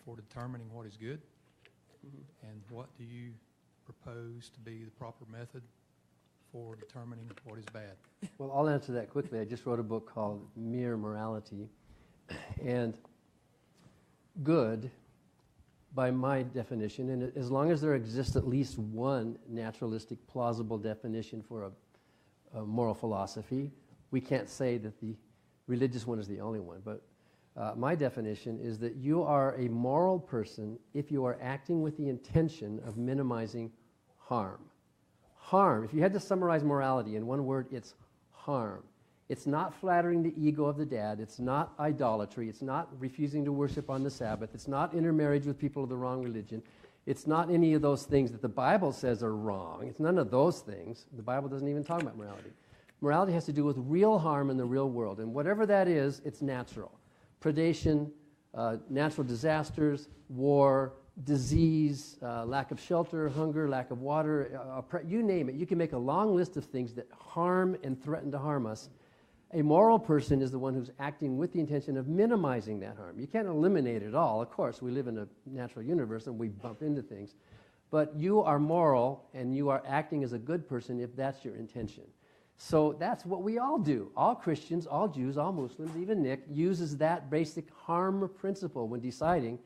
K: for determining what is good? Mm-hmm. And what do you propose to be the proper method for determining what is bad?
F: Well, I'll answer that quickly. I just wrote a book called Mere Morality. And good, by my definition, and as long as there exists at least one naturalistic, plausible definition for a moral philosophy, we can't say that the religious one is the only one. But my definition is that you are a moral person if you are acting with the intention of minimizing harm. Harm, if you had to summarize morality in one word, it's harm. It's not flattering the ego of the dad. It's not idolatry. It's not refusing to worship on the Sabbath. It's not intermarriage with people of the wrong religion. It's not any of those things that the Bible says are wrong. It's none of those things. The Bible doesn't even talk about morality. Morality has to do with real harm in the real world. And whatever that is, it's natural. Predation, natural disasters, war, disease, lack of shelter, hunger, lack of water, you name it. You can make a long list of things that harm and threaten to harm us. A moral person is the one who's acting with the intention of minimizing that harm. You can't eliminate it all. Of course, we live in a natural universe and we bump into things. But you are moral and you are acting as a good person if that's your intention. So that's what we all do. All Christians, all Jews, all Muslims, even Nick, uses that basic harm principle when deciding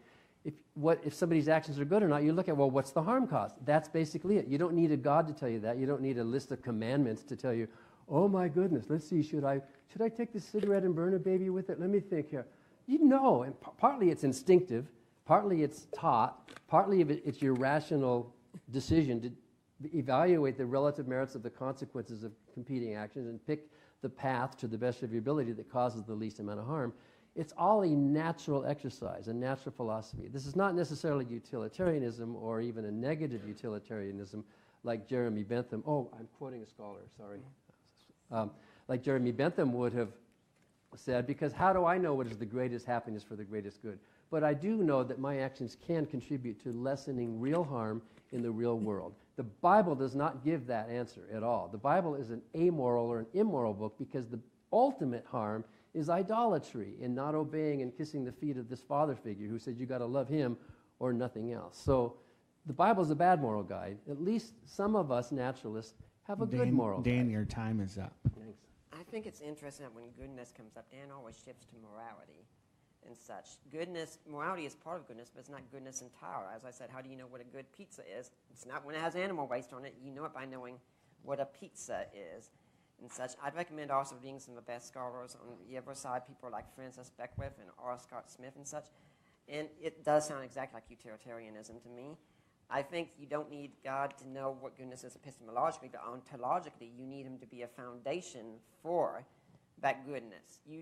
F: if somebody's actions are good or not. You look at, well, what's the harm caused? That's basically it. You don't need a God to tell you that. You don't need a list of commandments to tell you, oh my goodness, let's see, should I take this cigarette and burn a baby with it? Let me think here. You know, and partly it's instinctive, partly it's taught, partly it's your rational decision to evaluate the relative merits of the consequences of competing actions and pick the path to the best of your ability that causes the least amount of harm. It's all a natural exercise, a natural philosophy. This is not necessarily utilitarianism or even a negative utilitarianism like Jeremy Bentham. Oh, I'm quoting a scholar, sorry. Like Jeremy Bentham would have said, because how do I know what is the greatest happiness for the greatest good? But I do know that my actions can contribute to lessening real harm in the real world. The Bible does not give that answer at all. The Bible is an amoral or an immoral book because the ultimate harm is idolatry in not obeying and kissing the feet of this father figure who said you got to love him or nothing else. So the Bible is a bad moral guide. At least some of us naturalists have a good moral guide.
B: Dan, your time is up.
F: Thanks.
E: I think it's interesting that when goodness comes up, Dan always shifts to morality and such. Goodness, morality is part of goodness, but it's not goodness entire. As I said, how do you know what a good pizza is? It's not when it has animal waste on it. You know it by knowing what a pizza is and such. I'd recommend also reading some of the best scholars on the other side, people like Francis Beckwith and R. Scott Smith and such. And it does sound exactly like utilitarianism to me. I think you don't need God to know what goodness is epistemologically, but ontologically, you need him to be a foundation for that goodness. You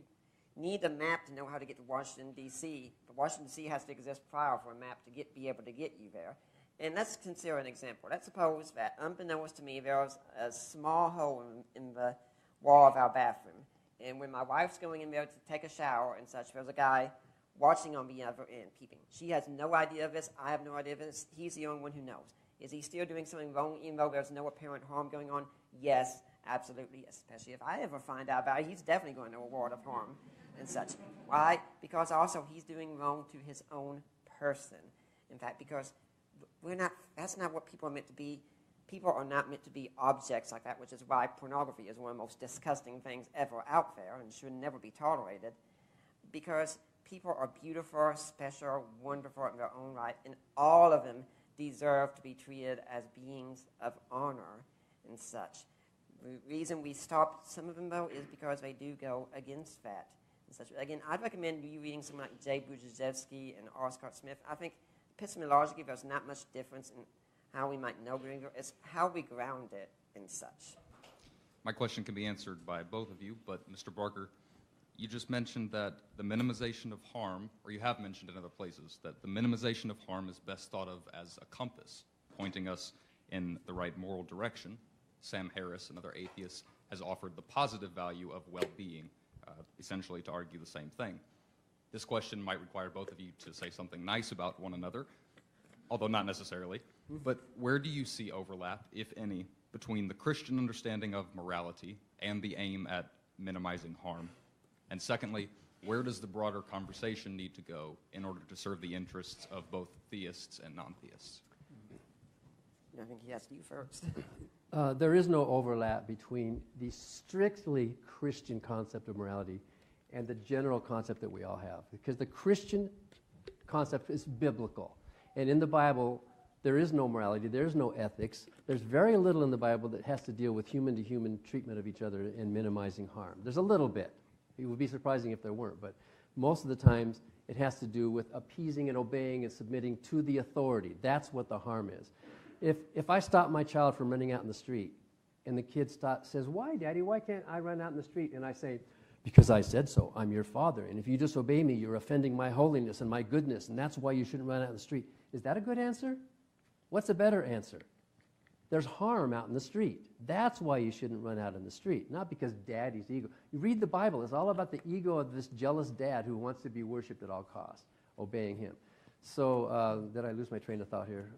E: need a map to know how to get to Washington, D.C., but Washington, D.C. has to exist prior for a map to be able to get you there. And let's consider an example. Let's suppose that, unbeknownst to me, there was a small hole in the wall of our bathroom. And when my wife's going in there to take a shower and such, there's a guy watching on the other end, peeping. She has no idea of this. I have no idea of this. He's the only one who knows. Is he still doing something wrong even though there's no apparent harm going on? Yes, absolutely. Especially if I ever find out about it, he's definitely going to a world of harm and such. Why? Because also he's doing wrong to his own person. In fact, because that's not what people are meant to be. People are not meant to be objects like that, which is why pornography is one of the most disgusting things ever out there and should never be tolerated. Because people are beautiful, special, wonderful in their own right, and all of them deserve to be treated as beings of honor and such. The reason we stop some of them, though, is because they do go against that and such. Again, I'd recommend you reading someone like J. Budziszewski and R. Scott Smith. I think epistemologically there's not much difference in how we might know Greenville. It's how we ground it and such.
L: My question can be answered by both of you, but Mr. Barker, you just mentioned that the minimization of harm, or you have mentioned in other places, that the minimization of harm is best thought of as a compass, pointing us in the right moral direction. Sam Harris, another atheist, has offered the positive value of well-being, essentially to argue the same thing. This question might require both of you to say something nice about one another, although not necessarily. But where do you see overlap, if any, between the Christian understanding of morality and the aim at minimizing harm? And secondly, where does the broader conversation need to go in order to serve the interests of both theists and non-theists?
E: I think he asked you first.
F: There is no overlap between the strictly Christian concept of morality and the general concept that we all have. Because the Christian concept is biblical. And in the Bible, there is no morality, there is no ethics. There's very little in the Bible that has to deal with human-to-human treatment of each other and minimizing harm. There's a little bit. It would be surprising if there weren't, but most of the times it has to do with appeasing and obeying and submitting to the authority. That's what the harm is. If I stop my child from running out in the street and the kid says, "Why, Daddy, why can't I run out in the street?" And I say, "Because I said so. I'm your father. And if you disobey me, you're offending my holiness and my goodness, and that's why you shouldn't run out in the street." Is that a good answer? What's a better answer? There's harm out in the street. That's why you shouldn't run out in the street, not because Daddy's ego. You read the Bible. It's all about the ego of this jealous dad who wants to be worshipped at all costs, obeying him. So did I lose my train of thought here?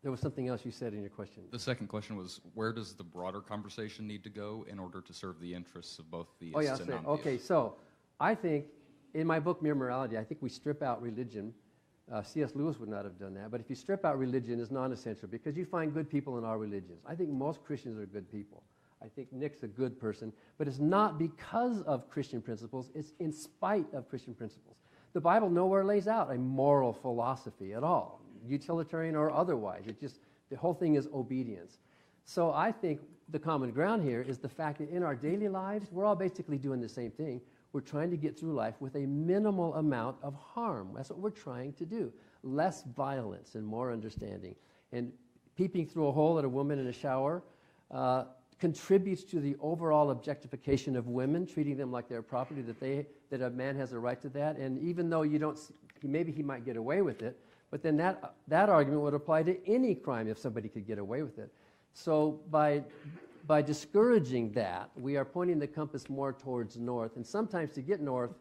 F: There was something else you said in your question.
L: The second question was, where does the broader conversation need to go in order to serve the interests of both theists and non-theists?
F: Okay, so I think in my book, Mere Morality, I think we strip out religion. C.S. Lewis would not have done that, but if you strip out religion, it's non-essential because you find good people in all religions. I think most Christians are good people. I think Nick's a good person, but it's not because of Christian principles, it's in spite of Christian principles. The Bible nowhere lays out a moral philosophy at all, utilitarian or otherwise. The whole thing is obedience. So I think the common ground here is the fact that in our daily lives, we're all basically doing the same thing. We're trying to get through life with a minimal amount of harm. That's what we're trying to do. Less violence and more understanding. And peeping through a hole at a woman in a shower contributes to the overall objectification of women, treating them like their property, that that a man has a right to that, and even though you don't, maybe he might get away with it, but then that argument would apply to any crime if somebody could get away with it. So by discouraging that, we are pointing the compass more towards north, and sometimes to get north,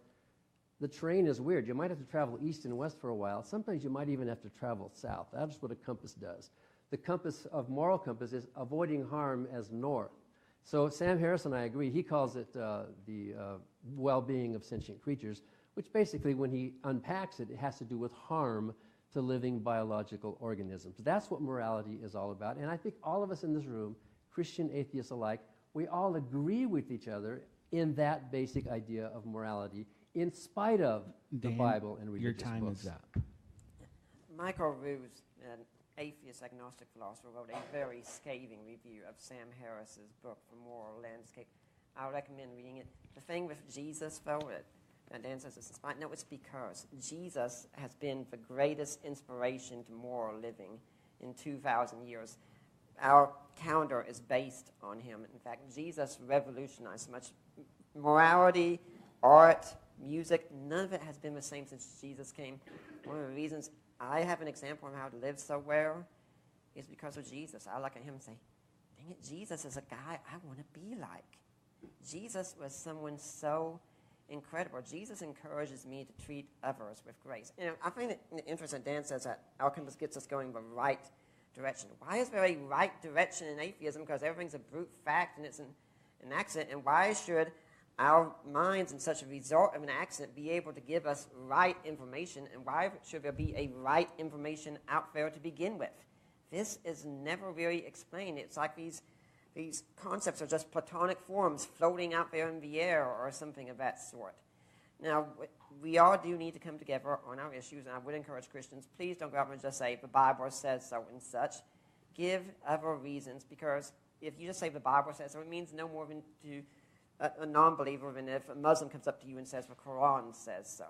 F: the terrain is weird. You might have to travel east and west for a while. Sometimes you might even have to travel south. That's what a compass does. The compass of moral compass is avoiding harm as north. So Sam Harris and I agree. He calls it the well-being of sentient creatures, which basically, when he unpacks it, it has to do with harm to living biological organisms. That's what morality is all about. And I think all of us in this room, Christian, atheists alike, we all agree with each other in that basic idea of morality, in spite of the Bible and religious books.
B: Your time is up.
E: Michael Ruse, an atheist agnostic philosopher, wrote a very scathing review of Sam Harris's book, The Moral Landscape. I recommend reading it. The thing with Jesus, though, that Dan says it's inspired. No, it's because Jesus has been the greatest inspiration to moral living in 2,000 years. Our calendar is based on him. In fact, Jesus revolutionized so much morality, art, music. None of it has been the same since Jesus came. One of the reasons I have an example of how to live so well is because of Jesus. I look at him and say, dang it, Jesus is a guy I want to be like. Jesus was someone so incredible. Jesus encourages me to treat others with grace. You know, I find it interesting. Dan says that our compass gets us going the right direction. Why is there a right direction in atheism? Because everything's a brute fact and it's an accident. And why should our minds, in such a result of an accident, be able to give us right information? And why should there be a right information out there to begin with? This is never really explained. It's like these concepts are just platonic forms floating out there in the air or something of that sort. Now, we all do need to come together on our issues, and I would encourage Christians, please don't go out and just say, the Bible says so and such. Give other reasons, because if you just say the Bible says so, it means no more than to a non-believer than if a Muslim comes up to you and says the Quran says so.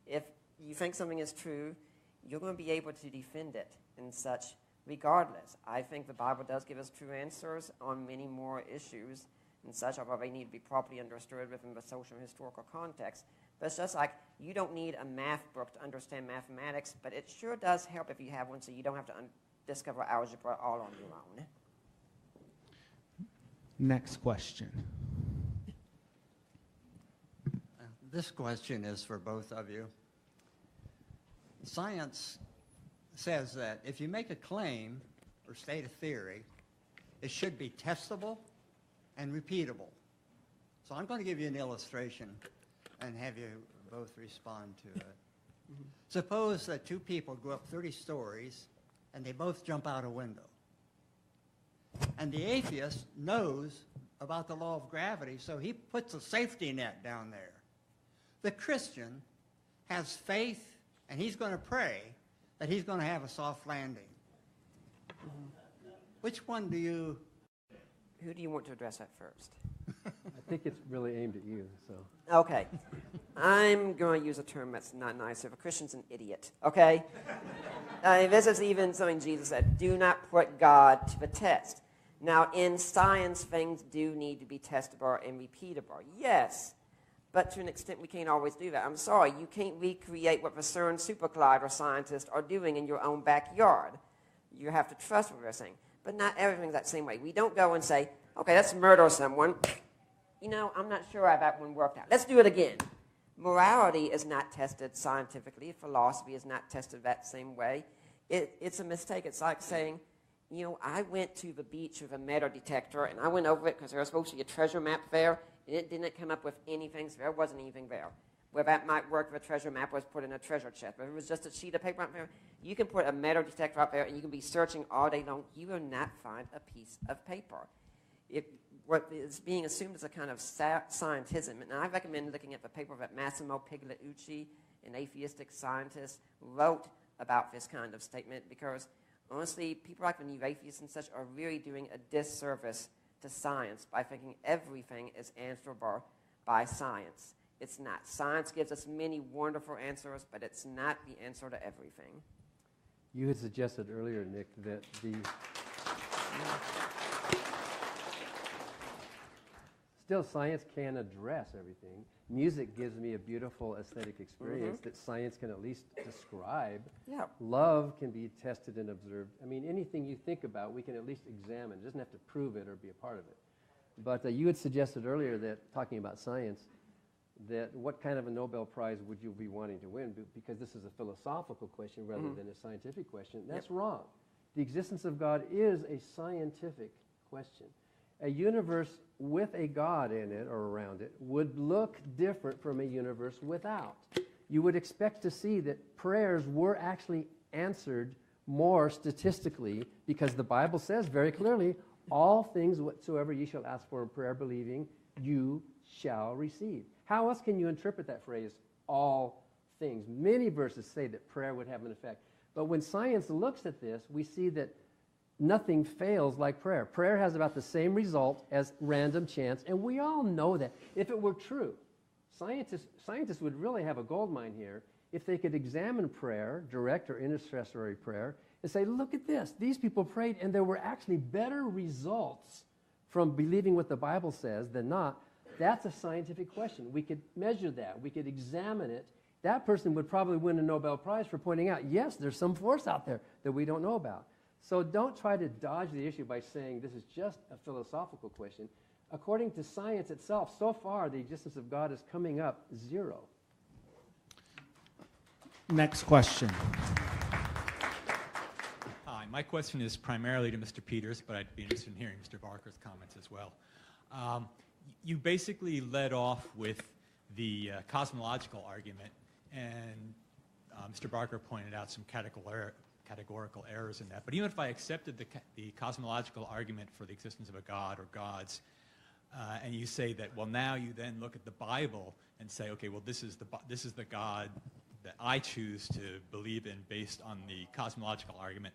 E: If you think something is true, you're going to be able to defend it and such regardless. I think the Bible does give us true answers on many more issues and such, although they need to be properly understood within the social and historical context. But it's just like you don't need a math book to understand mathematics, but it sure does help if you have one so you don't have to discover algebra all on your own.
B: Next question.
M: This question is for both of you. Science says that if you make a claim or state a theory, it should be testable and repeatable. So I'm going to give you an illustration and have you both respond to it. Mm-hmm. Suppose that two people go up 30 stories and they both jump out a window. And the atheist knows about the law of gravity, so he puts a safety net down there. The Christian has faith, and he's going to pray that he's going to have a soft landing. Mm-hmm. Which one do you...
E: Who do you want to address that first?
F: I think it's really aimed at you, so...
E: Okay. I'm going to use a term that's not nice. If a Christian's an idiot, okay? This is even something Jesus said. Do not put God to the test. Now, in science, things do need to be testable and repeatable. Yes. But to an extent, we can't always do that. I'm sorry, you can't recreate what the CERN super collider scientists are doing in your own backyard. You have to trust what they're saying. But not everything's that same way. We don't go and say, okay, let's murder someone. You know, I'm not sure how that one worked out. Let's do it again. Morality is not tested scientifically. Philosophy is not tested that same way. It's a mistake. It's like saying, you know, I went to the beach with a metal detector, and I went over it because there was supposed to be a treasure map there, and it didn't come up with anything, so there wasn't anything there. Where that might work, the treasure map was put in a treasure chest. But if it was just a sheet of paper out there, you can put a metal detector out there, and you can be searching all day long. You will not find a piece of paper. What is being assumed is a kind of scientism, and I recommend looking at the paper that Massimo Pigliucci, an atheistic scientist, wrote about this kind of statement, because honestly, people like the new atheists and such are really doing a disservice to science by thinking everything is answerable by science. It's not. Science gives us many wonderful answers, but it's not the answer to everything.
F: You had suggested earlier, Nick, that the Still, science can address everything. Music gives me a beautiful aesthetic experience that science can at least describe.
E: Yeah.
F: Love can be tested and observed. I mean, anything you think about, we can at least examine. It doesn't have to prove it or be a part of it. But you had suggested earlier that, talking about science, that what kind of a Nobel Prize would you be wanting to win? Because this is a philosophical question rather than a scientific question. That's wrong. The existence of God is a scientific question. A universe with a God in it or around it would look different from a universe without. You would expect to see that prayers were actually answered more statistically, because the Bible says very clearly, all things whatsoever ye shall ask for in prayer, believing, you shall receive. How else can you interpret that phrase, all things? Many verses say that prayer would have an effect. But when science looks at this, we see that nothing fails like prayer. Prayer has about the same result as random chance, and we all know that. If it were true, scientists would really have a gold mine here if they could examine prayer, direct or intercessory prayer, and say, look at this. These people prayed, and there were actually better results from believing what the Bible says than not. That's a scientific question. We could measure that. We could examine it. That person would probably win a Nobel Prize for pointing out, yes, there's some force out there that we don't know about. So don't try to dodge the issue by saying this is just a philosophical question. According to science itself, so far the existence of God is coming up 0.
B: Next question.
N: Hi, my question is primarily to Mr. Peters, but I'd be interested in hearing Mr. Barker's comments as well. You basically led off with the cosmological argument, and Mr. Barker pointed out some categorical errors in that. But even if I accepted the cosmological argument for the existence of a God or gods, and you say that, well, now you then look at the Bible and say, okay, well, this is the God that I choose to believe in based on the cosmological argument.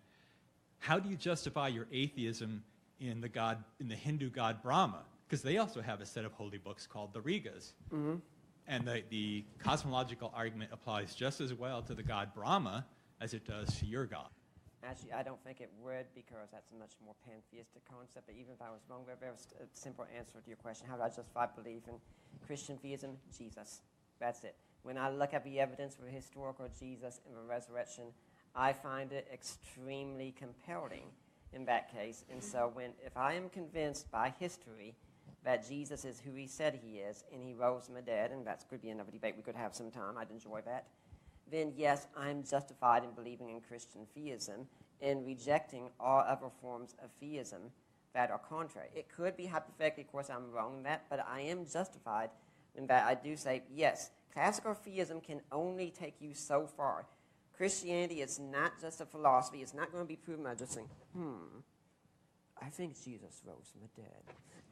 N: How do you justify your atheism in the Hindu god Brahma? Because they also have a set of holy books called the Rigas. Mm-hmm. And the cosmological argument applies just as well to the god Brahma as it does to your God.
E: Actually, I don't think it would, because that's a much more pantheistic concept. But even if I was wrong, a very simple answer to your question: how do I justify belief in Christian theism? Jesus. That's it. When I look at the evidence for historical Jesus and the resurrection, I find it extremely compelling in that case. And so if I am convinced by history that Jesus is who he said he is, and he rose from the dead, and that could be another debate we could have sometime, I'd enjoy that, then yes, I'm justified in believing in Christian theism and rejecting all other forms of theism that are contrary. It could be hypothetically, of course, I'm wrong in that, but I am justified in that I do say, yes, classical theism can only take you so far. Christianity is not just a philosophy. It's not going to be proven by just saying, I think Jesus rose from the dead.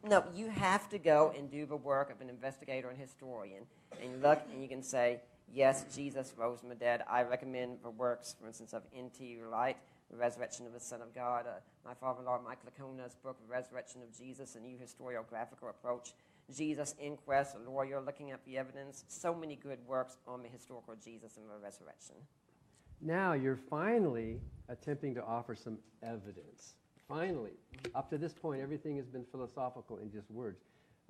E: No, you have to go and do the work of an investigator and historian and look, and you can say, yes, Jesus rose from the dead. I recommend the works, for instance, of N.T. Wright, The Resurrection of the Son of God, my father-in-law Michael Lacona's book, The Resurrection of Jesus, A New Historiographical Approach, Jesus Inquest, a lawyer looking at the evidence, so many good works on the historical Jesus and the resurrection.
F: Now you're finally attempting to offer some evidence. Finally. Up to this point, everything has been philosophical in just words.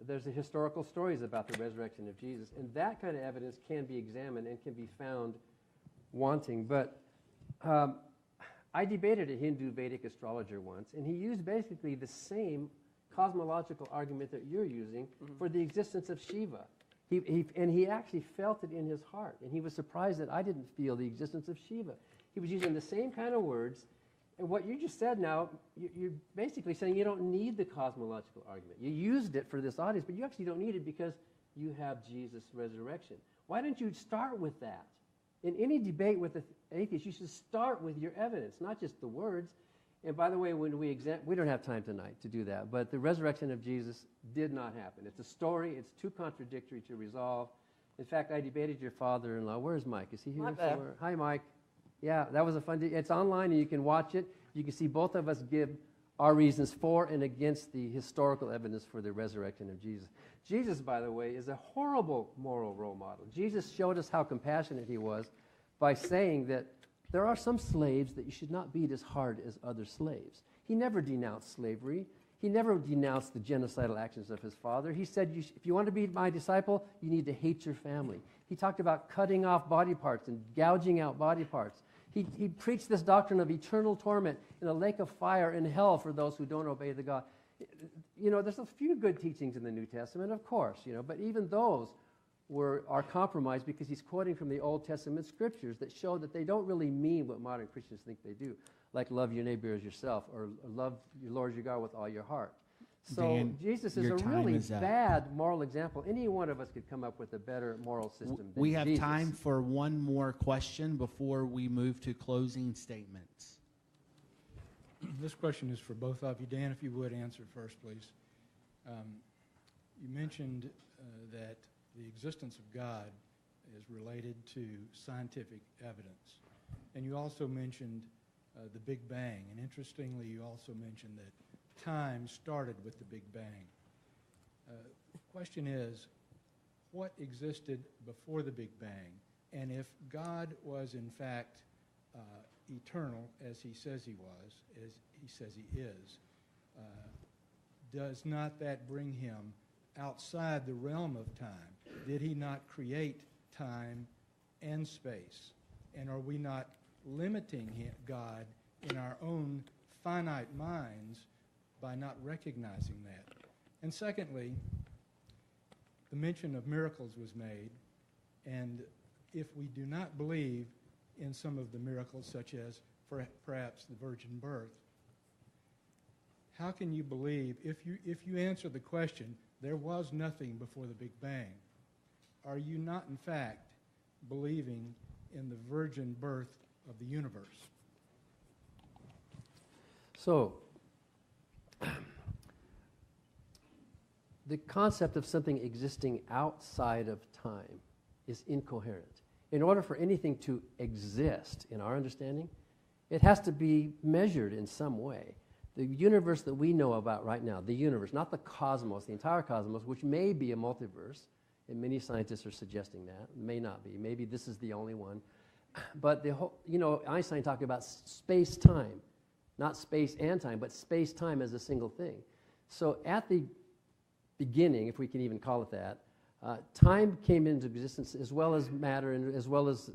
F: There's the historical stories about the resurrection of Jesus, and that kind of evidence can be examined and can be found wanting. But I debated a Hindu Vedic astrologer once, and he used basically the same cosmological argument that you're using for the existence of Shiva. He actually felt it in his heart, and he was surprised that I didn't feel the existence of Shiva. He was using the same kind of words, and what you just said now, you're basically saying you don't need the cosmological argument. You used it for this audience, but you actually don't need it because you have Jesus' resurrection. Why don't you start with that? In any debate with an atheist, you should start with your evidence, not just the words. And by the way, when we don't have time tonight to do that, but the resurrection of Jesus did not happen. It's a story. It's too contradictory to resolve. In fact, I debated your father-in-law. Where's Mike? Is he here somewhere? Hi, Mike. Yeah, that was a fun day. It's online, and you can watch it. You can see both of us give our reasons for and against the historical evidence for the resurrection of Jesus. Jesus, by the way, is a horrible moral role model. Jesus showed us how compassionate he was by saying that there are some slaves that you should not beat as hard as other slaves. He never denounced slavery. He never denounced the genocidal actions of his father. He said, if you want to be my disciple, you need to hate your family. He talked about cutting off body parts and gouging out body parts. He preached this doctrine of eternal torment in a lake of fire in hell for those who don't obey the God. There's a few good teachings in the New Testament, of course, but even those are compromised because he's quoting from the Old Testament scriptures that show that they don't really mean what modern Christians think they do, like love your neighbor as yourself or love your Lord your God with all your heart. So
B: Dan,
F: Jesus is
B: your
F: a
B: time
F: really
B: is up.
F: bad moral example. Any one of us could come up with a better moral system than
B: We have
F: Jesus.
B: time for one more question before we move to closing statements.
O: This question is for both of you. Dan, if you would answer first, please. You mentioned that the existence of God is related to scientific evidence. And you also mentioned the Big Bang. And interestingly, you also mentioned that time started with the Big Bang. The question is, what existed before the Big Bang? And if God was in fact eternal, as he says he was, as he says he is, does not that bring him outside the realm of time? Did he not create time and space? And are we not limiting God in our own finite minds by not recognizing that? And secondly, the mention of miracles was made, and if we do not believe in some of the miracles, such as perhaps the virgin birth, how can you believe, if you answer the question, there was nothing before the Big Bang, are you not in fact believing in the virgin birth of the universe?
F: So, the concept of something existing outside of time is incoherent. In order for anything to exist, in our understanding, it has to be measured in some way. The universe that we know about right now, the universe, not the cosmos, the entire cosmos, which may be a multiverse, and many scientists are suggesting that, may not be. Maybe this is the only one. But the whole, Einstein talked about space-time, not space and time, but space-time as a single thing. So at the beginning, if we can even call it that, time came into existence as well as matter and as well as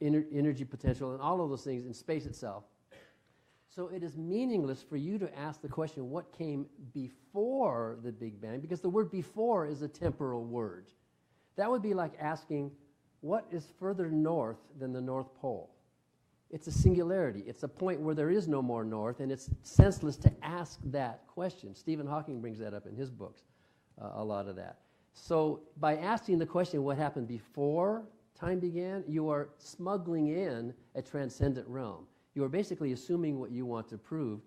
F: energy potential and all of those things in space itself. So it is meaningless for you to ask the question, what came before the Big Bang? Because the word before is a temporal word. That would be like asking, what is further north than the North Pole? It's a singularity. It's a point where there is no more north, and it's senseless to ask that question. Stephen Hawking brings that up in his books, a lot of that. So by asking the question, what happened before time began, you are smuggling in a transcendent realm. You are basically assuming what you want to prove.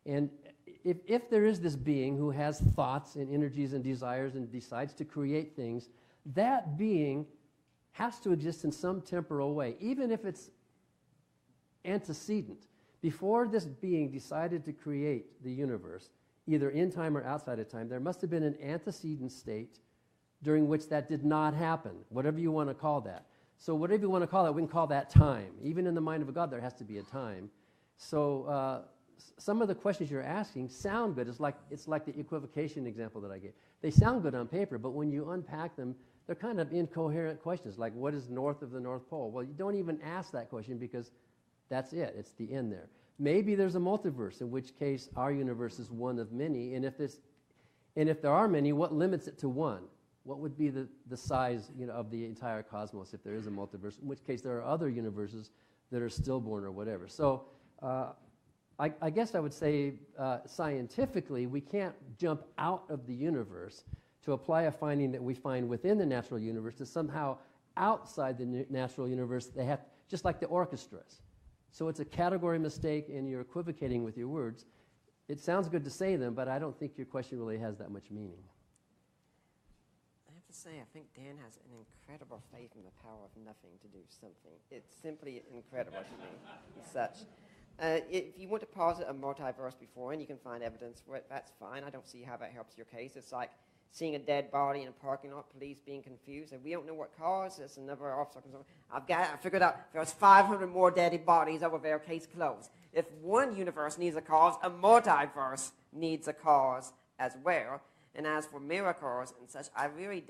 F: And if there is this being who has thoughts and energies and desires and decides to create things, that being has to exist in some temporal way, even if it's antecedent. Before this being decided to create the universe, either in time or outside of time, there must have been an antecedent state during which that did not happen, whatever you want to call that. So whatever you want to call it, we can call that time. Even in the mind of a God, there has to be a time. So some of the questions you're asking sound good. It's like the equivocation example that I gave. They sound good on paper, but when you unpack them, they're kind of incoherent questions, like what is north of the North Pole? Well, you don't even ask that question because that's it. It's the end there. Maybe there's a multiverse, in which case our universe is one of many, and if there are many, what limits it to one? What would be the size of the entire cosmos if there is a multiverse, in which case there are other universes that are stillborn or whatever. So I guess I would say scientifically we can't jump out of the universe to apply a finding that we find within the natural universe to somehow outside the natural universe. They have, just like the orchestras. So it's a category mistake, and you're equivocating with your words. It sounds good to say them, but I don't think your question really has that much meaning.
E: I have to say, I think Dan has an incredible faith in the power of nothing to do something. It's simply incredible to me as such. If you want to posit a multiverse before and you can find evidence for it, that's fine. I don't see how that helps your case. It's like seeing a dead body in a parking lot, police being confused, and we don't know what caused this. Another officer comes over. I figured out there's 500 more dead bodies over there, case closed. If one universe needs a cause, a multiverse needs a cause as well. And as for miracles and such, I really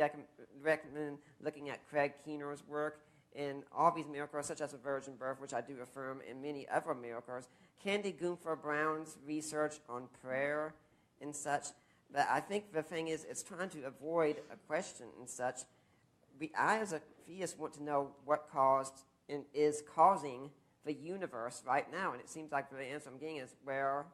E: recommend looking at Craig Keener's work in all these miracles, such as the virgin birth, which I do affirm, and many other miracles. Candy Gunther Brown's research on prayer and such. But I think the thing is, it's trying to avoid a question and such. I, as a theist, want to know what caused and is causing the universe right now. And it seems like the answer I'm getting is, well,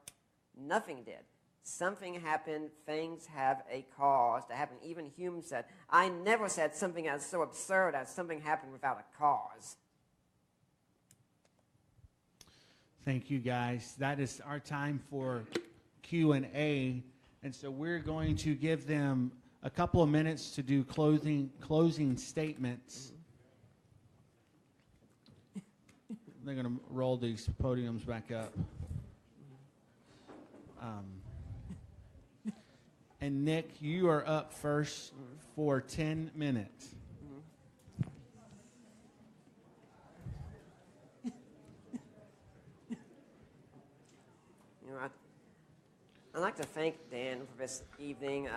E: nothing did. Something happened, things have a cause to happen. Even Hume said, I never said something as so absurd as something happened without a cause.
B: Thank you, guys. That is our time for Q&A. And so we're going to give them a couple of minutes to do closing statements. They're going to roll these podiums back up. And Nick, you are up first for 10 minutes.
E: You know, I'd like to thank Dan for this evening.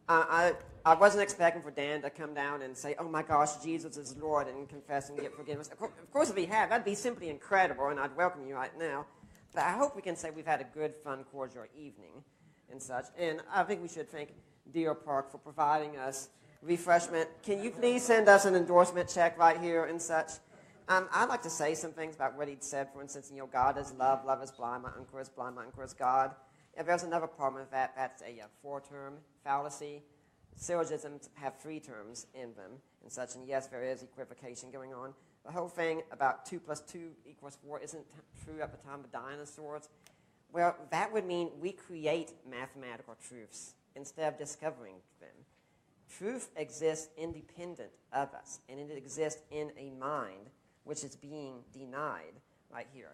E: I wasn't expecting for Dan to come down and say, oh my gosh, Jesus is Lord, and confess and get forgiveness. Of course, if he had, that'd be simply incredible, and I'd welcome you right now. But I hope we can say we've had a good, fun, cordial evening and such. And I think we should thank Deer Park for providing us refreshment. Can you please send us an endorsement check right here and such? I'd like to say some things about what he'd said. For instance, God is love, love is blind, my uncle is blind, my uncle is God. If there's another problem with that, that's a four-term fallacy. Syllogisms have three terms in them and such, and yes, there is equivocation going on. The whole thing about 2 + 2 = 4 isn't true at the time of dinosaurs. Well, that would mean we create mathematical truths instead of discovering them. Truth exists independent of us, and it exists in a mind which is being denied right here.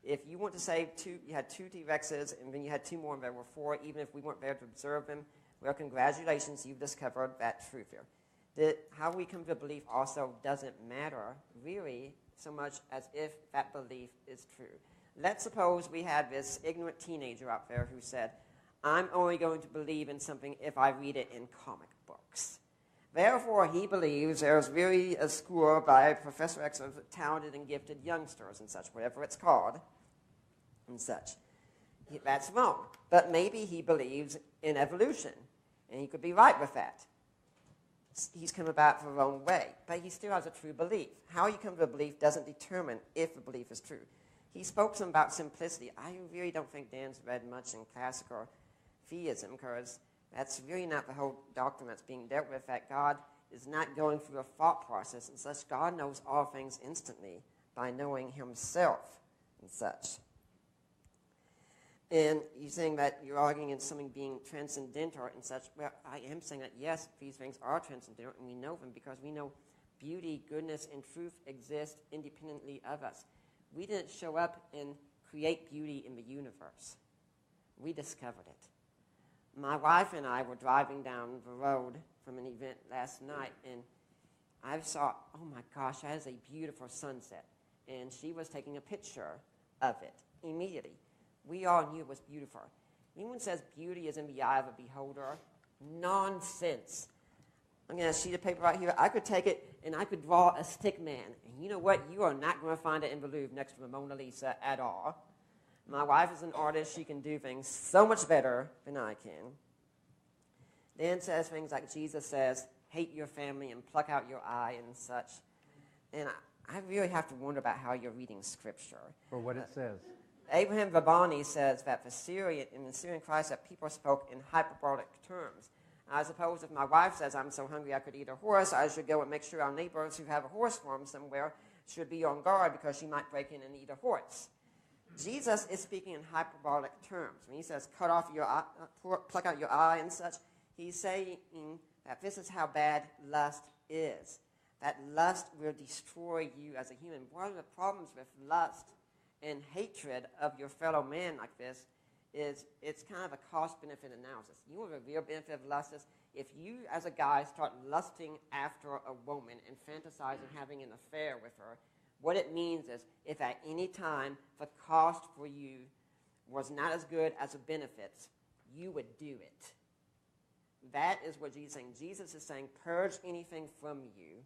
E: If you want to say you had 2 T-Rexes, and then you had 2 more, and there were 4, even if we weren't there to observe them, well, congratulations, you've discovered that truth here. How we come to belief also doesn't matter, really, so much as if that belief is true. Let's suppose we had this ignorant teenager out there who said, I'm only going to believe in something if I read it in comic books. Therefore, he believes there's really a school by Professor X of talented and gifted youngsters and such, whatever it's called, and such. That's wrong. But maybe he believes in evolution, and he could be right with that. He's come about the wrong way, but he still has a true belief. How you come to a belief doesn't determine if the belief is true. He spoke some about simplicity. I really don't think Dan's read much in classical theism, because that's really not the whole doctrine that's being dealt with, that God is not going through a thought process and such. God knows all things instantly by knowing himself and such. And you're saying that you're arguing in something being transcendental and such. Well, I am saying that, yes, these things are transcendental, and we know them because we know beauty, goodness, and truth exist independently of us. We didn't show up and create beauty in the universe. We discovered it. My wife and I were driving down the road from an event last night, and I saw, oh my gosh, that is a beautiful sunset. And she was taking a picture of it immediately. We all knew it was beautiful. Anyone says beauty is in the eye of a beholder? Nonsense. I'm going to have a sheet of paper right here. I could take it and I could draw a stick man. And you know what? You are not going to find it in the Louvre next to the Mona Lisa at all. My wife is an artist. She can do things so much better than I can. Dan says things like Jesus says, hate your family and pluck out your eye and such. And I really have to wonder about how you're reading Scripture.
F: For what it says.
E: Abraham Vabani says that in the Syrian Christ that people spoke in hyperbolic terms. I suppose if my wife says, I'm so hungry I could eat a horse, I should go and make sure our neighbors who have a horse farm somewhere should be on guard because she might break in and eat a horse. Jesus is speaking in hyperbolic terms. When he says, cut off your eye, pluck out your eye and such, he's saying that this is how bad lust is. That lust will destroy you as a human. One of the problems with lust and hatred of your fellow man like this is it's kind of a cost-benefit analysis. You know what the real benefit of lust is? If you, as a guy, start lusting after a woman and fantasizing having an affair with her, what it means is if at any time the cost for you was not as good as the benefits, you would do it. That is what Jesus is saying. Jesus is saying, purge anything from you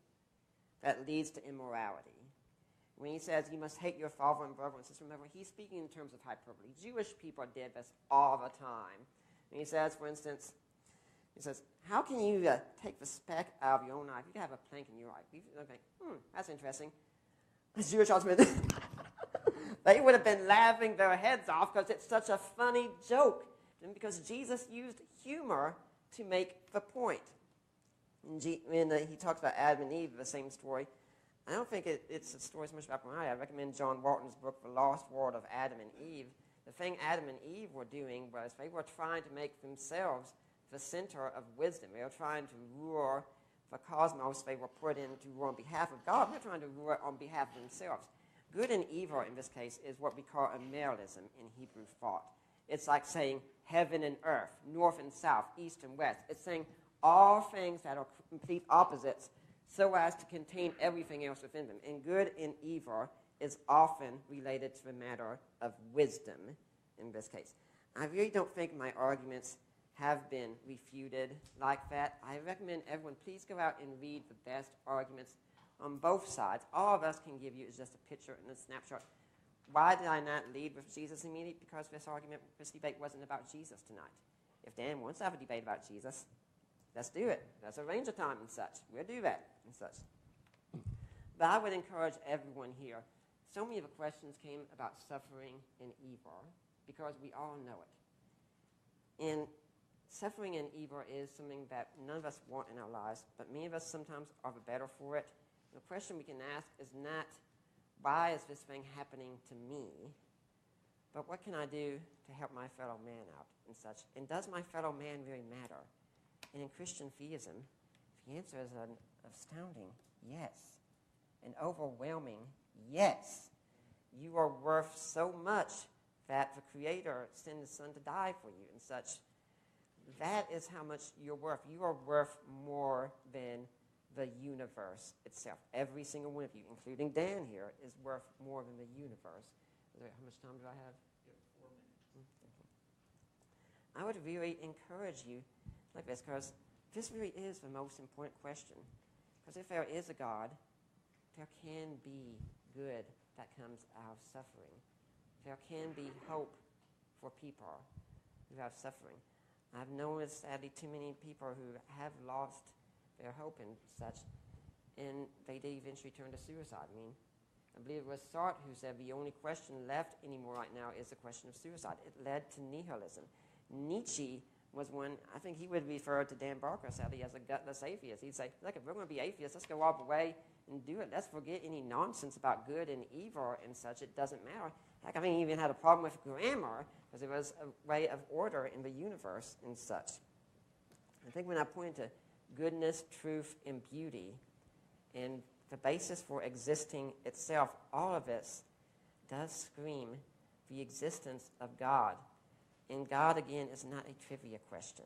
E: that leads to immorality. When he says you must hate your father and brother and sister, remember, he's speaking in terms of hyperbole. Jewish people did this all the time. And he says, for instance, he says, how can you take the speck out of your own eye? If you have a plank in your eye, you think, that's interesting. The Jewish ultimate, they would have been laughing their heads off because it's such a funny joke. And because Jesus used humor to make the point. When he talks about Adam and Eve, the same story, I don't think it's a story so much about Mariah. I recommend John Walton's book, The Lost World of Adam and Eve. The thing Adam and Eve were doing was they were trying to make themselves the center of wisdom. They were trying to rule the cosmos. They were put in to rule on behalf of God. They're trying to rule on behalf of themselves. Good and evil in this case is what we call Ameralism in Hebrew thought. It's like saying heaven and earth, north and south, east and west. It's saying all things that are complete opposites so as to contain everything else within them. And good and evil is often related to the matter of wisdom in this case. I really don't think my arguments have been refuted like that. I recommend everyone please go out and read the best arguments on both sides. All of us can give you is just a picture and a snapshot. Why did I not lead with Jesus immediately? Because this debate wasn't about Jesus tonight. If Dan wants to have a debate about Jesus, let's do it. Let's arrange a time and such. We'll do that and such. But I would encourage everyone here. So many of the questions came about suffering and evil because we all know it. And suffering and evil is something that none of us want in our lives, but many of us sometimes are the better for it. The question we can ask is not, why is this thing happening to me? But what can I do to help my fellow man out and such? And does my fellow man really matter? And in Christian theism, the answer is an astounding yes. An overwhelming yes. You are worth so much that the Creator sent His Son to die for you and such. That is how much you're worth. You are worth more than the universe itself. Every single one of you, including Dan here, is worth more than the universe. How much time do I have? 4 minutes. I would really encourage you like this, because this really is the most important question. Because if there is a God, there can be good that comes out of suffering. There can be hope for people who have suffering. I've noticed, sadly, too many people who have lost their hope and such, and they did eventually turn to suicide. I believe it was Sartre who said the only question left anymore right now is the question of suicide. It led to nihilism. Nietzsche was one, I think he would refer to Dan Barker, sadly, as a gutless atheist. He'd say, look, if we're going to be atheists, let's go all the way and do it. Let's forget any nonsense about good and evil and such. It doesn't matter. Heck, I think he even had a problem with grammar because it was a way of order in the universe and such. I think when I point to goodness, truth, and beauty, and the basis for existing itself, all of this does scream the existence of God. And God, again, is not a trivia question.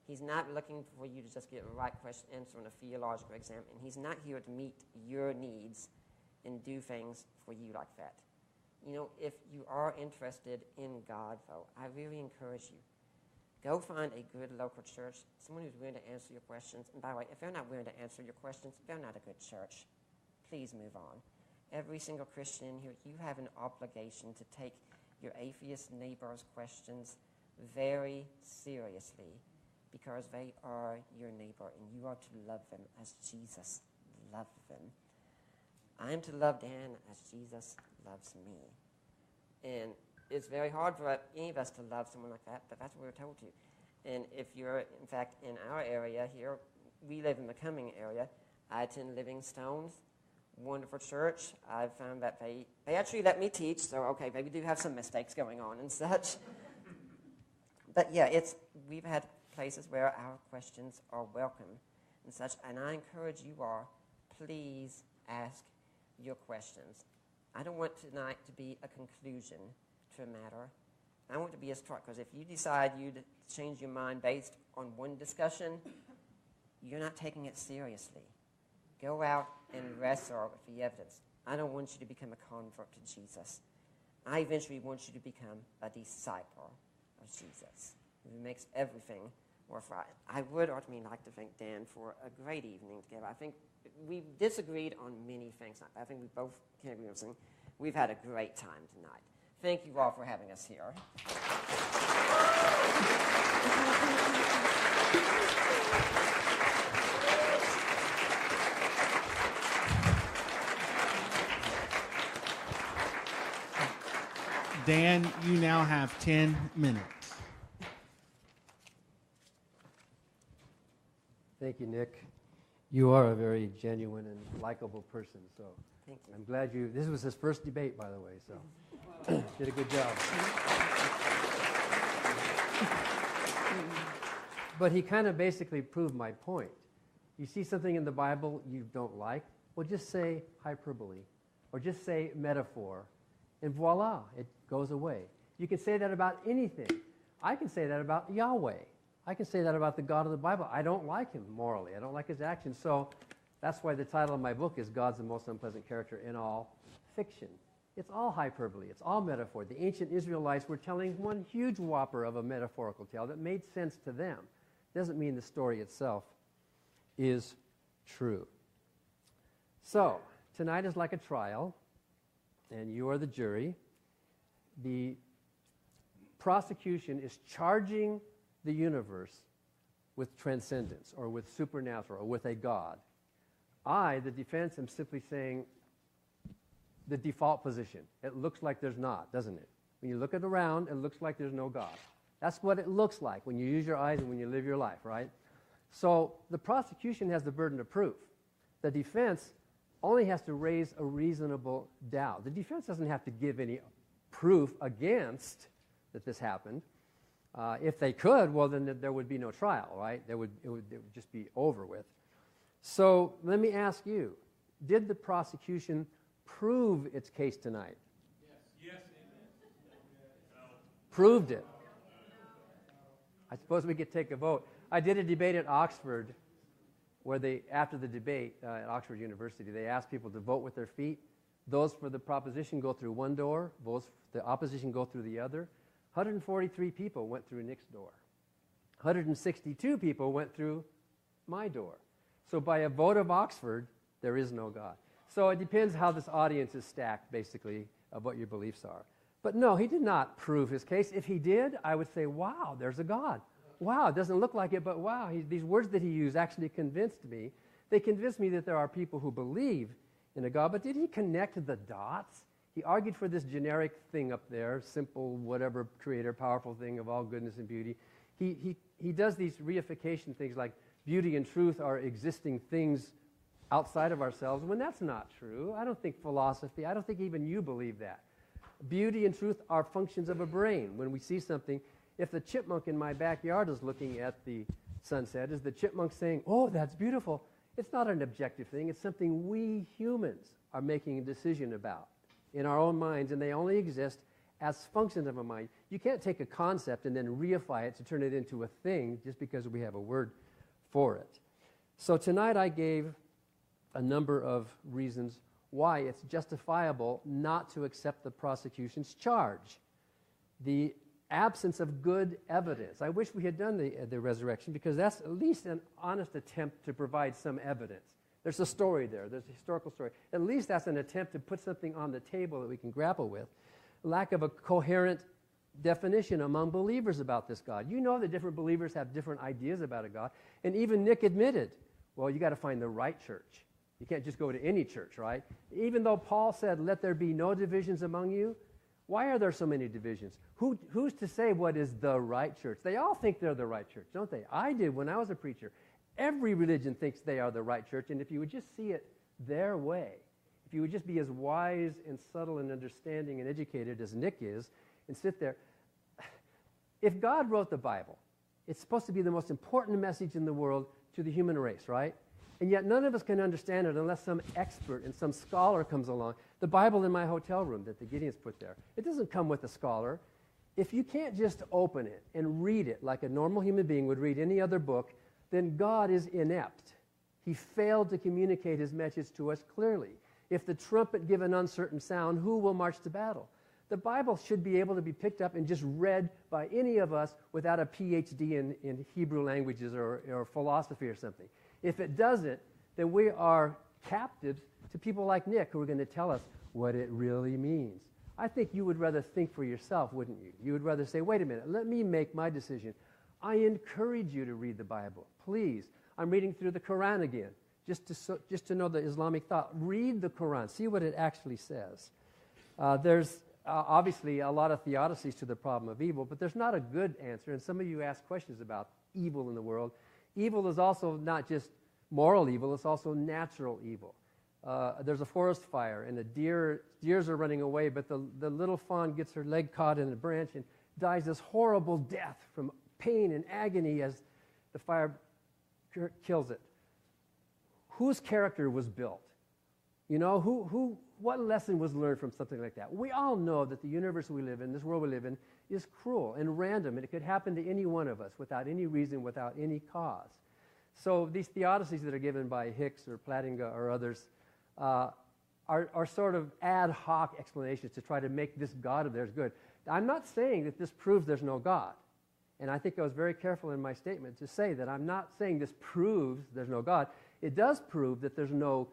E: He's not looking for you to just get the right question answer on a theological exam, and He's not here to meet your needs and do things for you like that. If you are interested in God, though, I really encourage you. Go find a good local church, someone who's willing to answer your questions. And by the way, if they're not willing to answer your questions, they're not a good church. Please move on. Every single Christian in here, you have an obligation to take your atheist neighbor's questions very seriously because they are your neighbor and you are to love them as Jesus loved them. I am to love Dan as Jesus loves me. And it's very hard for any of us to love someone like that, but that's what we're told to. And if you're, in fact, in our area here, we live in the Cumming area. I attend Livingstone's wonderful church. I've found that they actually let me teach, so okay, maybe do have some mistakes going on and such. But yeah, we've had places where our questions are welcome and such, and I encourage you all, please ask your questions. I don't want tonight to be a conclusion to a matter. I want to be a start, because if you decide you'd change your mind based on one discussion, you're not taking it seriously. Go out and wrestle with the evidence. I don't want you to become a convert to Jesus. I eventually want you to become a disciple of Jesus. who makes everything worthwhile. I would ultimately like to thank Dan for a great evening together. I think we disagreed on many things tonight, but I think we both can agree on something. We've had a great time tonight. Thank you all for having us here.
B: Dan, you now have 10 minutes.
F: Thank you, Nick. You are a very genuine and likable person, so
E: thank you.
F: I'm glad you. This was his first debate, by the way, so did a good job. But he kind of basically proved my point. You see something in the Bible you don't like, well, just say hyperbole, or just say metaphor, and voila, it goes away. You can say that about anything. I can say that about Yahweh. I can say that about the God of the Bible. I don't like him morally. I don't like his actions. So that's why the title of my book is God's the Most Unpleasant Character in All Fiction. It's all hyperbole. It's all metaphor. The ancient Israelites were telling one huge whopper of a metaphorical tale that made sense to them. Doesn't mean the story itself is true. So tonight is like a trial, and you are the jury. The prosecution is charging the universe with transcendence or with supernatural or with a God. I, the defense, am simply saying the default position. It looks like there's not, doesn't it? When you look at around, it looks like there's no God. That's what it looks like when you use your eyes and when you live your life, right? So the prosecution has the burden of proof. The defense only has to raise a reasonable doubt. The defense doesn't have to give any proof against that this happened. If they could, well, then there would be no trial, right? It would just be over with. So let me ask you, did the prosecution prove its case tonight?
N: Yes.
F: Proved it. I suppose we could take a vote. I did a debate at Oxford where after the debate at Oxford University, they asked people to vote with their feet. Those for the proposition go through one door. Those for the opposition go through the other. 143 people went through Nick's door. 162 people went through my door. So by a vote of Oxford, there is no God. So it depends how this audience is stacked, basically, of what your beliefs are. But no, he did not prove his case. If he did, I would say, wow, there's a God. Wow, it doesn't look like it, but wow, these words that he used actually convinced me. They convinced me that there are people who believe in a God. But did he connect the dots? He argued for this generic thing up there, simple, whatever, creator, powerful thing of all goodness and beauty. He does these reification things like beauty and truth are existing things outside of ourselves, when that's not true. I don't think philosophy, I don't think even you believe that. Beauty and truth are functions of a brain. When we see something, if the chipmunk in my backyard is looking at the sunset, is the chipmunk saying, oh, that's beautiful? It's not an objective thing. It's something we humans are making a decision about in our own minds, and they only exist as functions of a mind. You can't take a concept and then reify it to turn it into a thing just because we have a word for it. So tonight I gave a number of reasons why it's justifiable not to accept the prosecution's charge. The absence of good evidence. I wish we had done the resurrection, because that's at least an honest attempt to provide some evidence. There's a story there. There's a historical story. At least that's an attempt to put something on the table that we can grapple with. Lack of a coherent definition among believers about this God. You know that different believers have different ideas about a God. And even Nick admitted, well, you got to find the right church. You can't just go to any church, right? Even though Paul said, let there be no divisions among you, why are there so many divisions? Who's to say what is the right church? They all think they're the right church, don't they? I did when I was a preacher. Every religion thinks they are the right church, and if you would just see it their way, if you would just be as wise and subtle and understanding and educated as Nick is, and sit there. If God wrote the Bible, it's supposed to be the most important message in the world to the human race, right? And yet none of us can understand it unless some expert and some scholar comes along. The Bible in my hotel room that the Gideons put there, it doesn't come with a scholar. If you can't just open it and read it like a normal human being would read any other book, then God is inept. He failed to communicate his message to us clearly. If the trumpet give an uncertain sound, who will march to battle? The Bible should be able to be picked up and just read by any of us without a PhD in Hebrew languages or philosophy or something. If it doesn't, then we are captives to people like Nick who are going to tell us what it really means. I think you would rather think for yourself, wouldn't you? You would rather say, wait a minute, let me make my decision. I encourage you to read the Bible. Please. I'm reading through the Quran again, just to know the Islamic thought. Read the Quran. See what it actually says. There's obviously a lot of theodicies to the problem of evil, but there's not a good answer. And some of you ask questions about evil in the world. Evil is also not just moral evil, it's also natural evil. There's a forest fire, and the deers are running away, but the little fawn gets her leg caught in a branch and dies this horrible death from pain and agony as the fire kills it. Whose character was built? You know, what lesson was learned from something like that? We all know that the universe we live in, this world we live in, is cruel and random, and it could happen to any one of us without any reason, without any cause. So these theodicies that are given by Hicks or Plattinger or others are sort of ad hoc explanations to try to make this God of theirs good. I'm not saying that this proves there's no God. And I think I was very careful in my statement to say that I'm not saying this proves there's no God. It does prove that there's no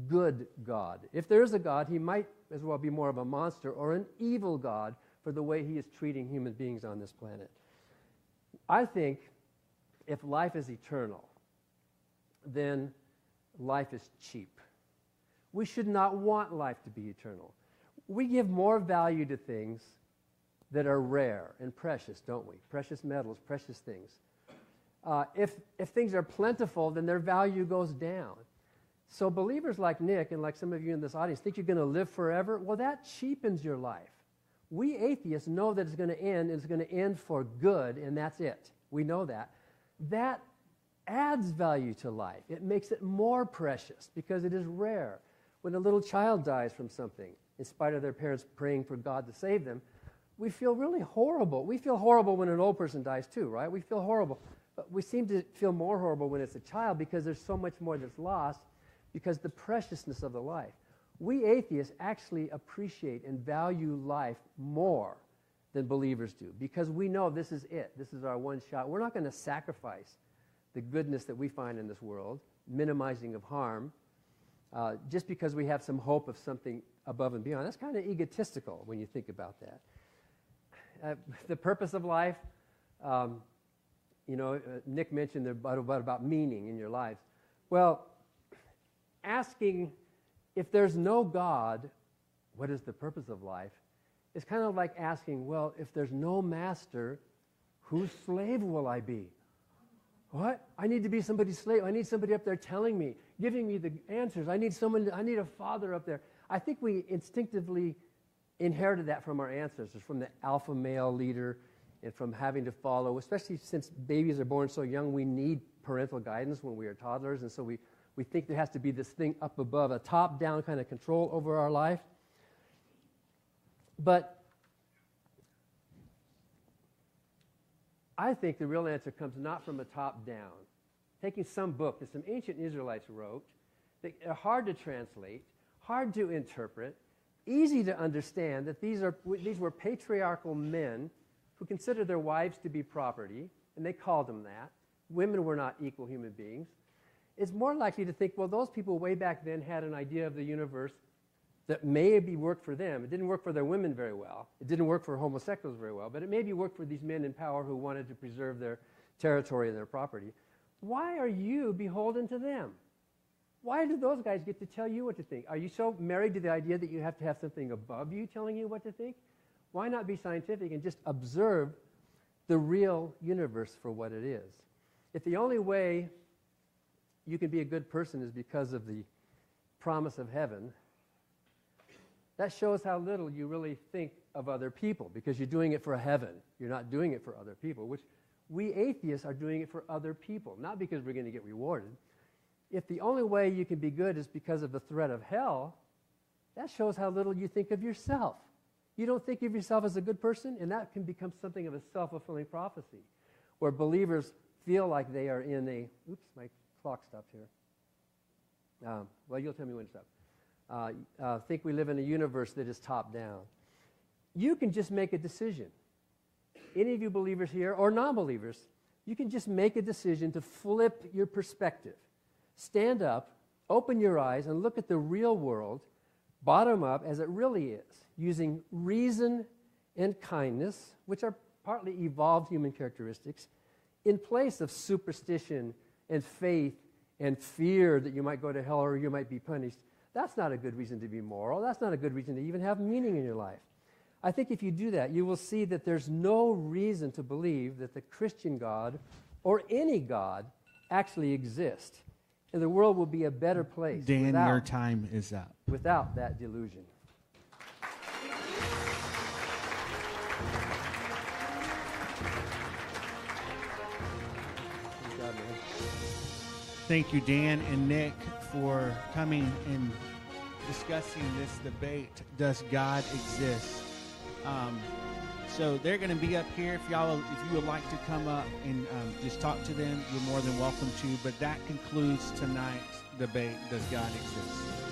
F: good God. If there is a God, he might as well be more of a monster or an evil God for the way he is treating human beings on this planet. I think if life is eternal, then life is cheap. We should not want life to be eternal. We give more value to things that are rare and precious, don't we? Precious metals, precious things. If things are plentiful, then their value goes down. So believers like Nick and like some of you in this audience think you're going to live forever. Well, that cheapens your life. We atheists know that it's going to end, and it's going to end for good, and that's it. We know that. That adds value to life. It makes it more precious because it is rare. When a little child dies from something, in spite of their parents praying for God to save them, we feel really horrible. We feel horrible when an old person dies too, right? We feel horrible. But we seem to feel more horrible when it's a child because there's so much more that's lost because the preciousness of the life. We atheists actually appreciate and value life more than believers do because we know this is it. This is our one shot. We're not going to sacrifice the goodness that we find in this world, minimizing of harm, just because we have some hope of something above and beyond. That's kind of egotistical when you think about that. The purpose of life, Nick mentioned about meaning in your lives. Well, asking if there's no God, what is the purpose of life, is kind of like asking, well, if there's no master, whose slave will I be? What? I need to be somebody's slave. I need somebody up there telling me, giving me the answers. I need a father up there. I think we instinctively inherited that from our ancestors, from the alpha male leader and from having to follow, especially since babies are born so young, we need parental guidance when we are toddlers, and so we think there has to be this thing up above, a top-down kind of control over our life. But I think the real answer comes not from a top down. Taking some book that some ancient Israelites wrote that are hard to translate, hard to interpret, easy to understand, that these were patriarchal men who considered their wives to be property, and they called them that. Women were not equal human beings. It's more likely to think, well, those people way back then had an idea of the universe that maybe worked for them. It didn't work for their women very well. It didn't work for homosexuals very well, but it maybe worked for these men in power who wanted to preserve their territory and their property. Why are you beholden to them? Why do those guys get to tell you what to think? Are you so married to the idea that you have to have something above you telling you what to think? Why not be scientific and just observe the real universe for what it is? If the only way you can be a good person is because of the promise of heaven, that shows how little you really think of other people, because you're doing it for heaven. You're not doing it for other people, which we atheists are doing it for other people, not because we're going to get rewarded. If the only way you can be good is because of the threat of hell, that shows how little you think of yourself. You don't think of yourself as a good person, and that can become something of a self-fulfilling prophecy, where believers feel like they are in a, oops, my clock stopped here. Well, you'll tell me when to stop. Think we live in a universe that is top down. you can just make a decision. Any of you believers here or non-believers, you can just make a decision to flip your perspective. Stand up, open your eyes, and look at the real world, bottom up as it really is, using reason and kindness, which are partly evolved human characteristics, in place of superstition and faith and fear that you might go to hell or you might be punished. That's not a good reason to be moral. That's not a good reason to even have meaning in your life. I think if you do that, you will see that there's no reason to believe that the Christian God or any God actually exists. And the world will be a better place
B: Dan, your time is up.
F: Without that delusion. Good job, man.
B: Thank you, Dan and Nick, for coming and discussing this debate, Does God Exist? So they're going to be up here. If you would like to come up and just talk to them, you're more than welcome to. But that concludes tonight's debate, Does God Exist?